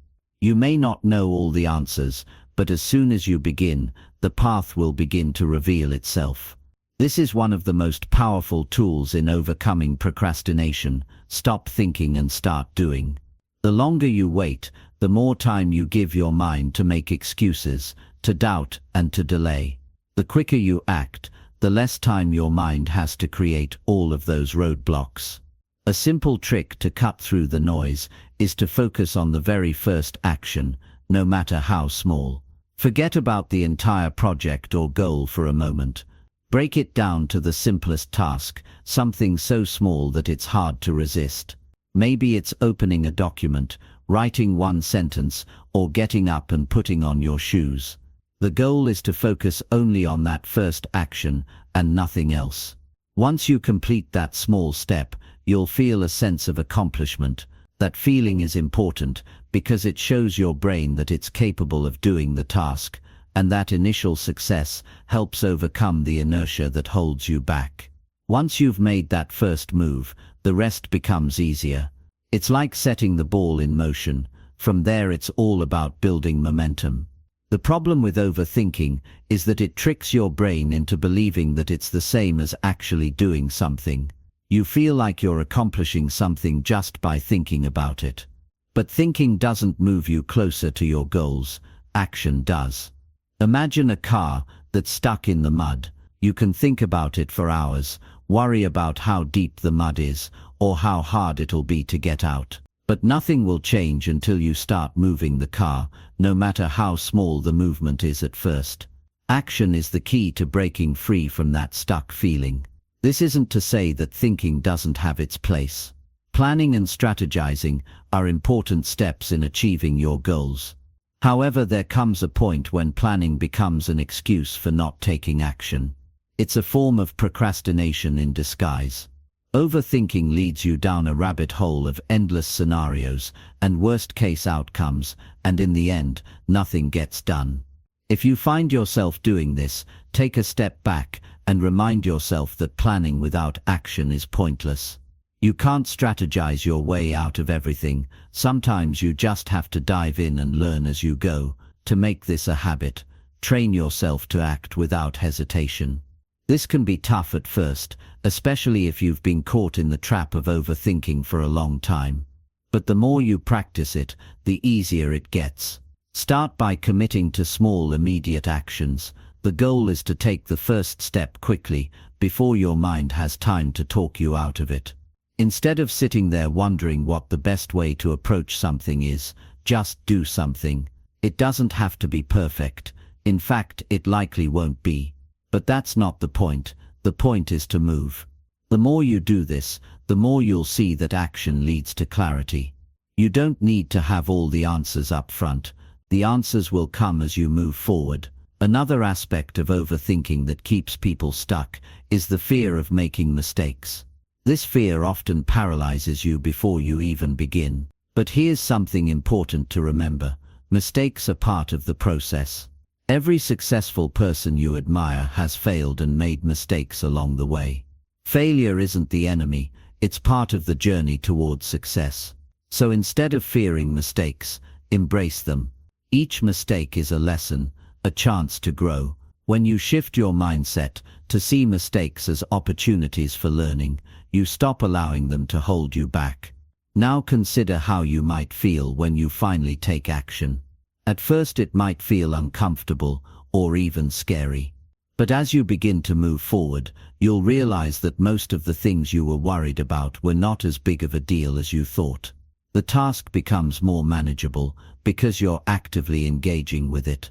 You may not know all the answers, but as soon as you begin, the path will begin to reveal itself. This is one of the most powerful tools in overcoming procrastination. Stop thinking and start doing. The longer you wait, the more time you give your mind to make excuses, to doubt, and to delay. The quicker you act, the less time your mind has to create all of those roadblocks. A simple trick to cut through the noise is to focus on the very first action, no matter how small. Forget about the entire project or goal for a moment. Break it down to the simplest task, something so small that it's hard to resist. Maybe it's opening a document, writing one sentence, or getting up and putting on your shoes. The goal is to focus only on that first action and nothing else. Once you complete that small step, you'll feel a sense of accomplishment. That feeling is important because it shows your brain that it's capable of doing the task, and that initial success helps overcome the inertia that holds you back. Once you've made that first move, the rest becomes easier. It's like setting the ball in motion. From there it's all about building momentum. The problem with overthinking is that it tricks your brain into believing that it's the same as actually doing something. You feel like you're accomplishing something just by thinking about it. But thinking doesn't move you closer to your goals, action does. Imagine a car that's stuck in the mud. You can think about it for hours, worry about how deep the mud is, or how hard it'll be to get out. But nothing will change until you start moving the car, no matter how small the movement is at first. Action is the key to breaking free from that stuck feeling. This isn't to say that thinking doesn't have its place. Planning and strategizing are important steps in achieving your goals. However, there comes a point when planning becomes an excuse for not taking action. It's a form of procrastination in disguise. Overthinking leads you down a rabbit hole of endless scenarios and worst-case outcomes, and in the end, nothing gets done. If you find yourself doing this, take a step back and remind yourself that planning without action is pointless. You can't strategize your way out of everything. Sometimes you just have to dive in and learn as you go. To make this a habit, train yourself to act without hesitation. This can be tough at first, especially if you've been caught in the trap of overthinking for a long time. But the more you practice it, the easier it gets. Start by committing to small, immediate actions. The goal is to take the first step quickly, before your mind has time to talk you out of it. Instead of sitting there wondering what the best way to approach something is, just do something. It doesn't have to be perfect. In fact, it likely won't be. But that's not the point. The point is to move. The more you do this, the more you'll see that action leads to clarity. You don't need to have all the answers up front. The answers will come as you move forward. Another aspect of overthinking that keeps people stuck is the fear of making mistakes. This fear often paralyzes you before you even begin. But here's something important to remember. Mistakes are part of the process. Every successful person you admire has failed and made mistakes along the way. Failure isn't the enemy, it's part of the journey towards success. So instead of fearing mistakes, embrace them. Each mistake is a lesson, a chance to grow. When you shift your mindset to see mistakes as opportunities for learning, you stop allowing them to hold you back. Now consider how you might feel when you finally take action. At first it might feel uncomfortable or even scary. But as you begin to move forward, you'll realize that most of the things you were worried about were not as big of a deal as you thought. The task becomes more manageable because you're actively engaging with it.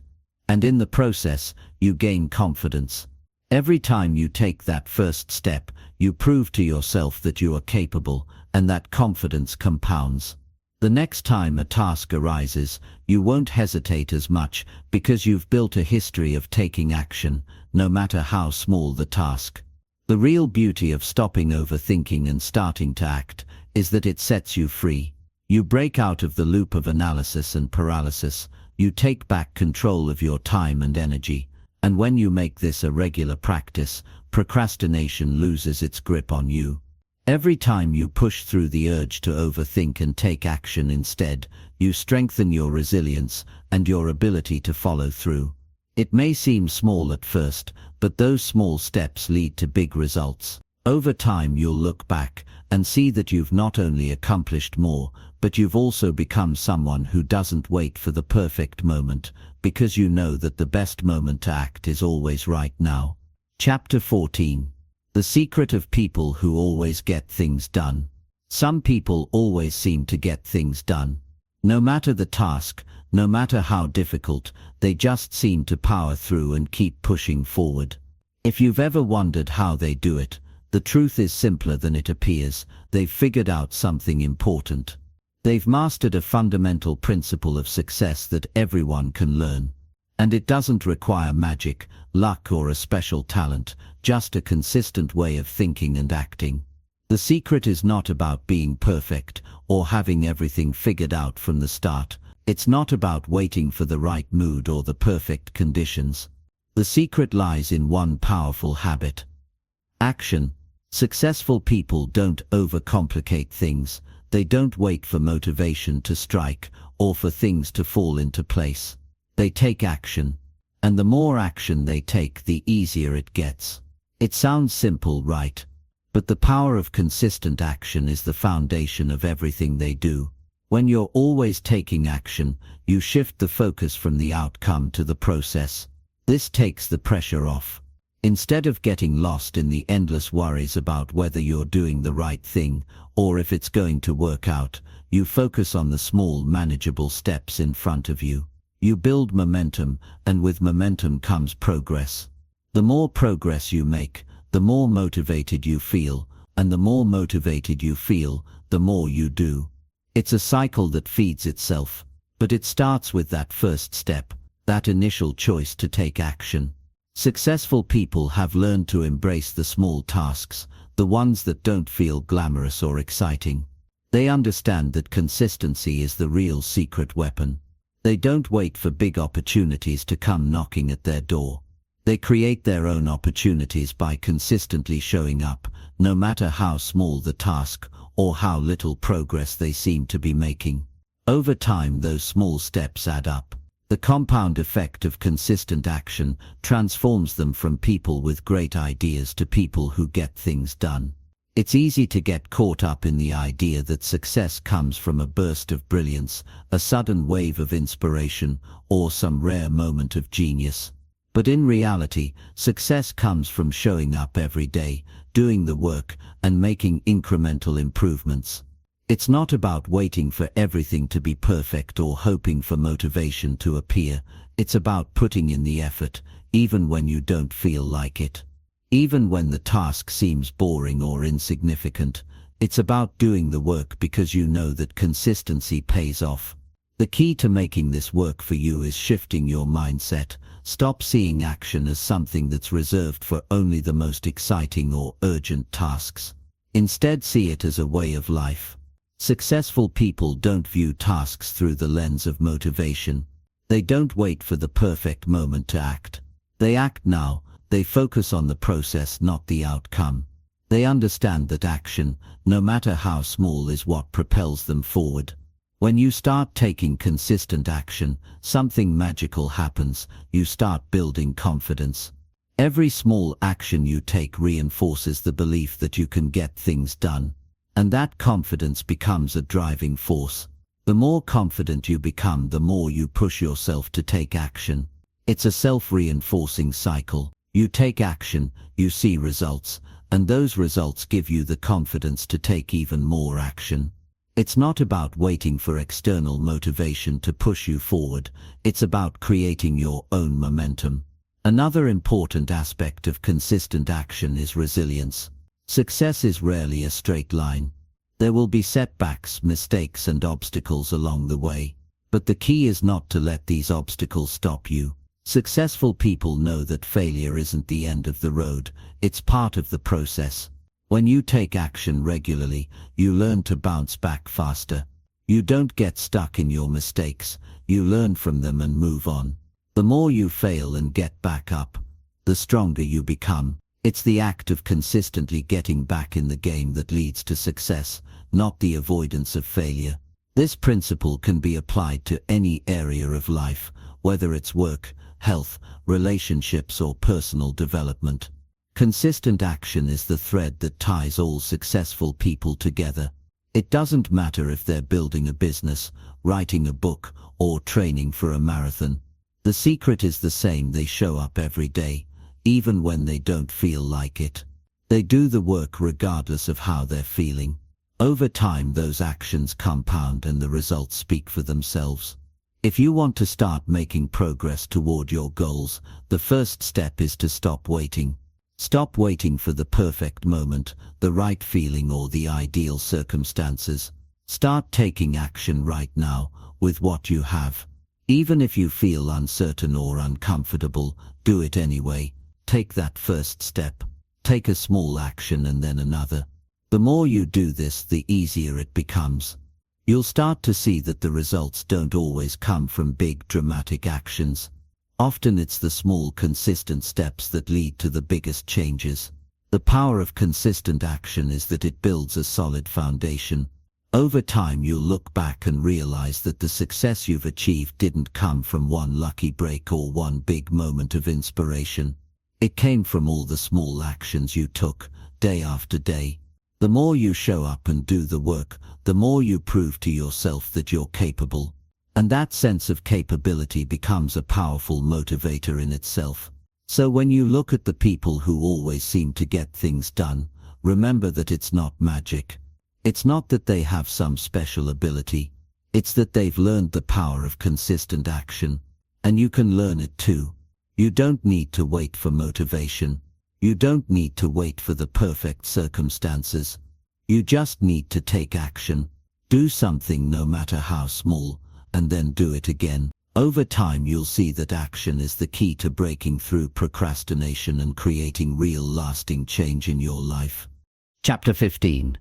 And in the process, you gain confidence. Every time you take that first step, you prove to yourself that you are capable, and that confidence compounds. The next time a task arises, you won't hesitate as much because you've built a history of taking action, no matter how small the task. The real beauty of stopping overthinking and starting to act is that it sets you free. You break out of the loop of analysis and paralysis. You take back control of your time and energy. And when you make this a regular practice, procrastination loses its grip on you. Every time you push through the urge to overthink and take action instead, you strengthen your resilience and your ability to follow through. It may seem small at first, but those small steps lead to big results. Over time you'll look back and see that you've not only accomplished more, but you've also become someone who doesn't wait for the perfect moment, because you know that the best moment to act is always right now. Chapter 14. The secret of people who always get things done. Some people always seem to get things done. No matter the task, no matter how difficult, they just seem to power through and keep pushing forward. If you've ever wondered how they do it, the truth is simpler than it appears. They've figured out something important. They've mastered a fundamental principle of success that everyone can learn. And it doesn't require magic, luck, or a special talent, just a consistent way of thinking and acting. The secret is not about being perfect or having everything figured out from the start. It's not about waiting for the right mood or the perfect conditions. The secret lies in one powerful habit: action. Successful people don't overcomplicate things. They don't wait for motivation to strike or for things to fall into place. They take action. And the more action they take, the easier it gets. It sounds simple, right? But the power of consistent action is the foundation of everything they do. When you're always taking action, you shift the focus from the outcome to the process. This takes the pressure off. Instead of getting lost in the endless worries about whether you're doing the right thing or if it's going to work out, you focus on the small, manageable steps in front of you. You build momentum, and with momentum comes progress. The more progress you make, the more motivated you feel, and the more motivated you feel, the more you do. It's a cycle that feeds itself, but it starts with that first step, that initial choice to take action. Successful people have learned to embrace the small tasks, the ones that don't feel glamorous or exciting. They understand that consistency is the real secret weapon. They don't wait for big opportunities to come knocking at their door. They create their own opportunities by consistently showing up, no matter how small the task or how little progress they seem to be making. Over time, those small steps add up. The compound effect of consistent action transforms them from people with great ideas to people who get things done. It's easy to get caught up in the idea that success comes from a burst of brilliance, a sudden wave of inspiration, or some rare moment of genius. But in reality, success comes from showing up every day, doing the work, and making incremental improvements. It's not about waiting for everything to be perfect or hoping for motivation to appear. It's about putting in the effort, even when you don't feel like it. Even when the task seems boring or insignificant, it's about doing the work because you know that consistency pays off. The key to making this work for you is shifting your mindset. Stop seeing action as something that's reserved for only the most exciting or urgent tasks. Instead, see it as a way of life. Successful people don't view tasks through the lens of motivation. They don't wait for the perfect moment to act. They act now. They focus on the process, not the outcome. They understand that action, no matter how small, is what propels them forward. When you start taking consistent action, something magical happens. You start building confidence. Every small action you take reinforces the belief that you can get things done. And that confidence becomes a driving force. The more confident you become, the more you push yourself to take action. It's a self-reinforcing cycle. You take action, you see results, and those results give you the confidence to take even more action. It's not about waiting for external motivation to push you forward. It's about creating your own momentum. Another important aspect of consistent action is resilience. Success is rarely a straight line. There will be setbacks, mistakes, and obstacles along the way. But the key is not to let these obstacles stop you. Successful people know that failure isn't the end of the road, it's part of the process. When you take action regularly, you learn to bounce back faster. You don't get stuck in your mistakes, you learn from them and move on. The more you fail and get back up, the stronger you become. It's the act of consistently getting back in the game that leads to success, not the avoidance of failure. This principle can be applied to any area of life, whether it's work, health, relationships, or personal development. Consistent action is the thread that ties all successful people together. It doesn't matter if they're building a business, writing a book, or training for a marathon. The secret is the same: they show up every day, even when they don't feel like it. They do the work regardless of how they're feeling. Over time, those actions compound and the results speak for themselves. If you want to start making progress toward your goals, the first step is to stop waiting. Stop waiting for the perfect moment, the right feeling, or the ideal circumstances. Start taking action right now, with what you have. Even if you feel uncertain or uncomfortable, do it anyway. Take that first step. Take a small action and then another. The more you do this, the easier it becomes. You'll start to see that the results don't always come from big dramatic actions. Often it's the small consistent steps that lead to the biggest changes. The power of consistent action is that it builds a solid foundation. Over time, you'll look back and realize that the success you've achieved didn't come from one lucky break or one big moment of inspiration. It came from all the small actions you took, day after day. The more you show up and do the work, the more you prove to yourself that you're capable. And that sense of capability becomes a powerful motivator in itself. So when you look at the people who always seem to get things done, remember that it's not magic. It's not that they have some special ability. It's that they've learned the power of consistent action. And you can learn it too. You don't need to wait for motivation. You don't need to wait for the perfect circumstances. You just need to take action. Do something, no matter how small, and then do it again. Over time, you'll see that action is the key to breaking through procrastination and creating real lasting change in your life. Chapter 15.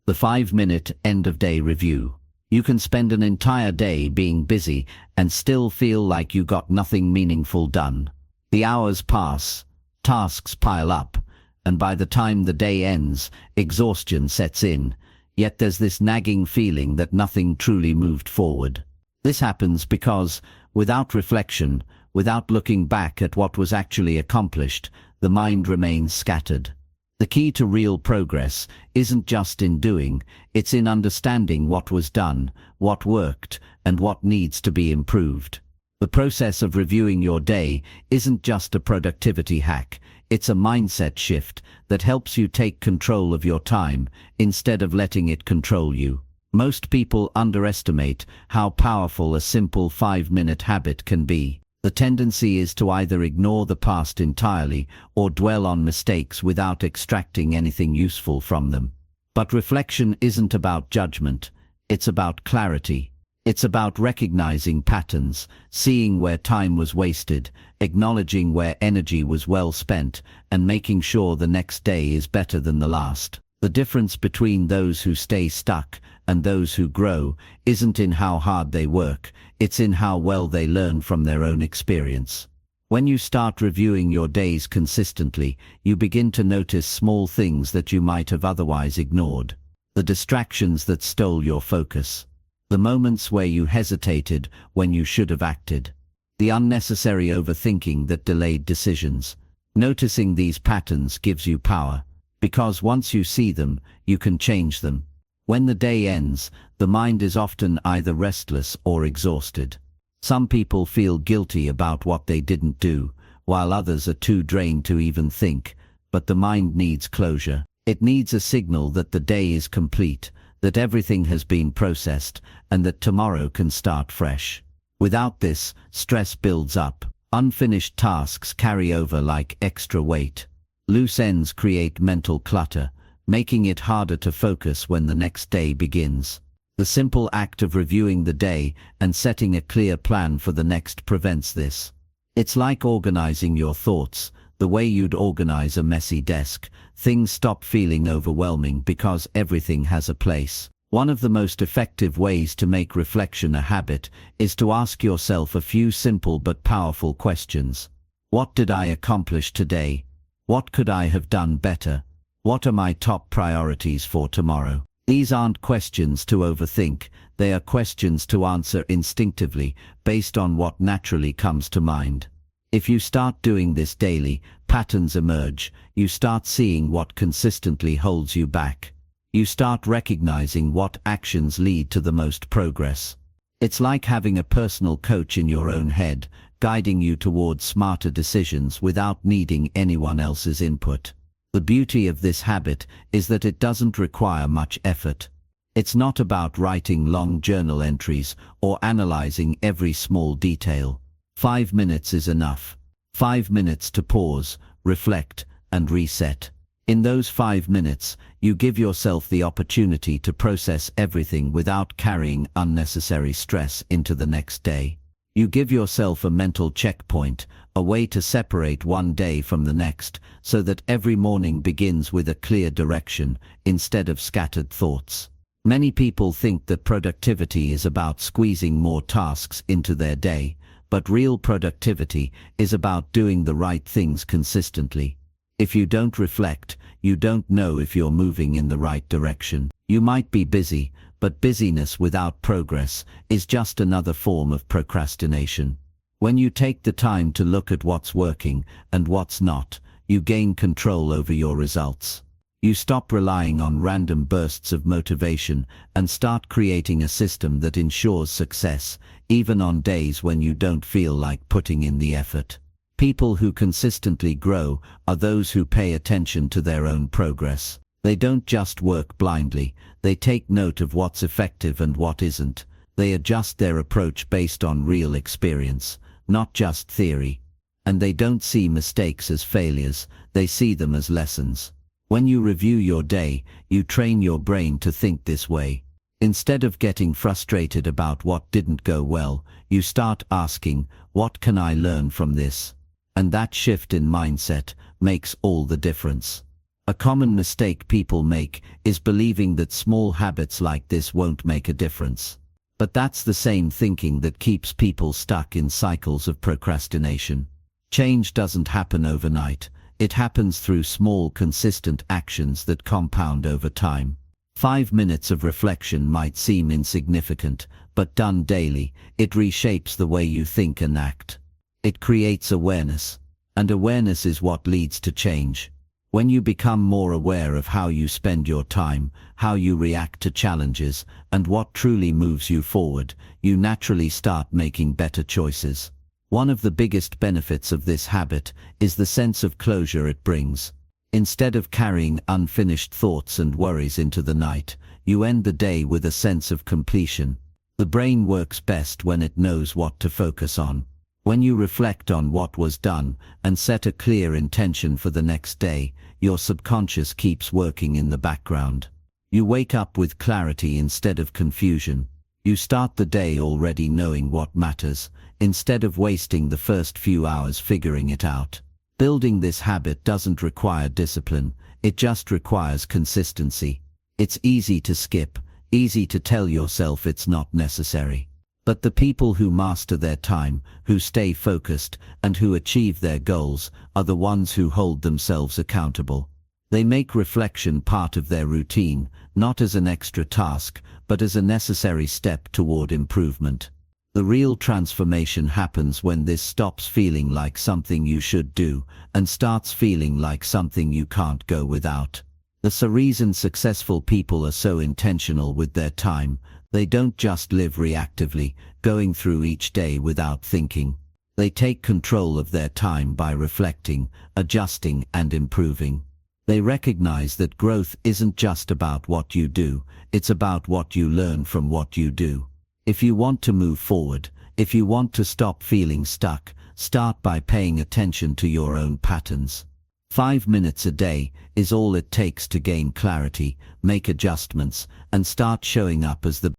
The 5-minute end-of-day review. You can spend an entire day being busy and still feel like you got nothing meaningful done. The hours pass, tasks pile up, and by the time the day ends, exhaustion sets in. Yet there's this nagging feeling that nothing truly moved forward. This happens because, without reflection, without looking back at what was actually accomplished, the mind remains scattered. The key to real progress isn't just in doing, it's in understanding what was done, what worked, and what needs to be improved. The process of reviewing your day isn't just a productivity hack, it's a mindset shift that helps you take control of your time instead of letting it control you. Most people underestimate how powerful a simple 5-minute habit can be. The tendency is to either ignore the past entirely or dwell on mistakes without extracting anything useful from them. But reflection isn't about judgment, it's about clarity. It's about recognizing patterns, seeing where time was wasted, acknowledging where energy was well spent, and making sure the next day is better than the last. The difference between those who stay stuck and those who grow isn't in how hard they work, it's in how well they learn from their own experience. When you start reviewing your days consistently, you begin to notice small things that you might have otherwise ignored. The distractions that stole your focus. The moments where you hesitated when you should have acted. The unnecessary overthinking that delayed decisions. Noticing these patterns gives you power, because once you see them, you can change them. When the day ends, the mind is often either restless or exhausted. Some people feel guilty about what they didn't do, while others are too drained to even think. But the mind needs closure. It needs a signal that the day is complete, that everything has been processed, and that tomorrow can start fresh. Without this, stress builds up. Unfinished tasks carry over like extra weight. Loose ends create mental clutter, making it harder to focus when the next day begins. The simple act of reviewing the day and setting a clear plan for the next prevents this. It's like organizing your thoughts, the way you'd organize a messy desk. Things stop feeling overwhelming because everything has a place. One of the most effective ways to make reflection a habit is to ask yourself a few simple but powerful questions. What did I accomplish today? What could I have done better? What are my top priorities for tomorrow? These aren't questions to overthink, they are questions to answer instinctively, based on what naturally comes to mind. If you start doing this daily, patterns emerge, you start seeing what consistently holds you back. You start recognizing what actions lead to the most progress. It's like having a personal coach in your own head, guiding you towards smarter decisions without needing anyone else's input. The beauty of this habit is that it doesn't require much effort. It's not about writing long journal entries or analyzing every small detail. 5 minutes is enough. 5 minutes to pause, reflect, and reset. In those 5 minutes, you give yourself the opportunity to process everything without carrying unnecessary stress into the next day. You give yourself a mental checkpoint, a way to separate one day from the next, so that every morning begins with a clear direction, instead of scattered thoughts. Many people think that productivity is about squeezing more tasks into their day, but real productivity is about doing the right things consistently. If you don't reflect, you don't know if you're moving in the right direction. You might be busy, but busyness without progress is just another form of procrastination. When you take the time to look at what's working and what's not, you gain control over your results. You stop relying on random bursts of motivation and start creating a system that ensures success, even on days when you don't feel like putting in the effort. People who consistently grow are those who pay attention to their own progress. They don't just work blindly, they take note of what's effective and what isn't. They adjust their approach based on real experience, not just theory. And they don't see mistakes as failures, they see them as lessons. When you review your day, you train your brain to think this way. Instead of getting frustrated about what didn't go well, you start asking, what can I learn from this? And that shift in mindset makes all the difference. A common mistake people make is believing that small habits like this won't make a difference. But that's the same thinking that keeps people stuck in cycles of procrastination. Change doesn't happen overnight. It happens through small, consistent actions that compound over time. 5 minutes of reflection might seem insignificant, but done daily, it reshapes the way you think and act. It creates awareness, and awareness is what leads to change. When you become more aware of how you spend your time, how you react to challenges, and what truly moves you forward, you naturally start making better choices. One of the biggest benefits of this habit is the sense of closure it brings. Instead of carrying unfinished thoughts and worries into the night, you end the day with a sense of completion. The brain works best when it knows what to focus on. When you reflect on what was done and set a clear intention for the next day, your subconscious keeps working in the background. You wake up with clarity instead of confusion. You start the day already knowing what matters, instead of wasting the first few hours figuring it out. Building this habit doesn't require discipline, it just requires consistency. It's easy to skip, easy to tell yourself it's not necessary. But the people who master their time, who stay focused, and who achieve their goals, are the ones who hold themselves accountable. They make reflection part of their routine, not as an extra task, but as a necessary step toward improvement. The real transformation happens when this stops feeling like something you should do, and starts feeling like something you can't go without. That's the reason successful people are so intentional with their time. They don't just live reactively, going through each day without thinking. They take control of their time by reflecting, adjusting, and improving. They recognize that growth isn't just about what you do, it's about what you learn from what you do. If you want to move forward, if you want to stop feeling stuck, start by paying attention to your own patterns. 5 minutes a day is all it takes to gain clarity, make adjustments, and start showing up as the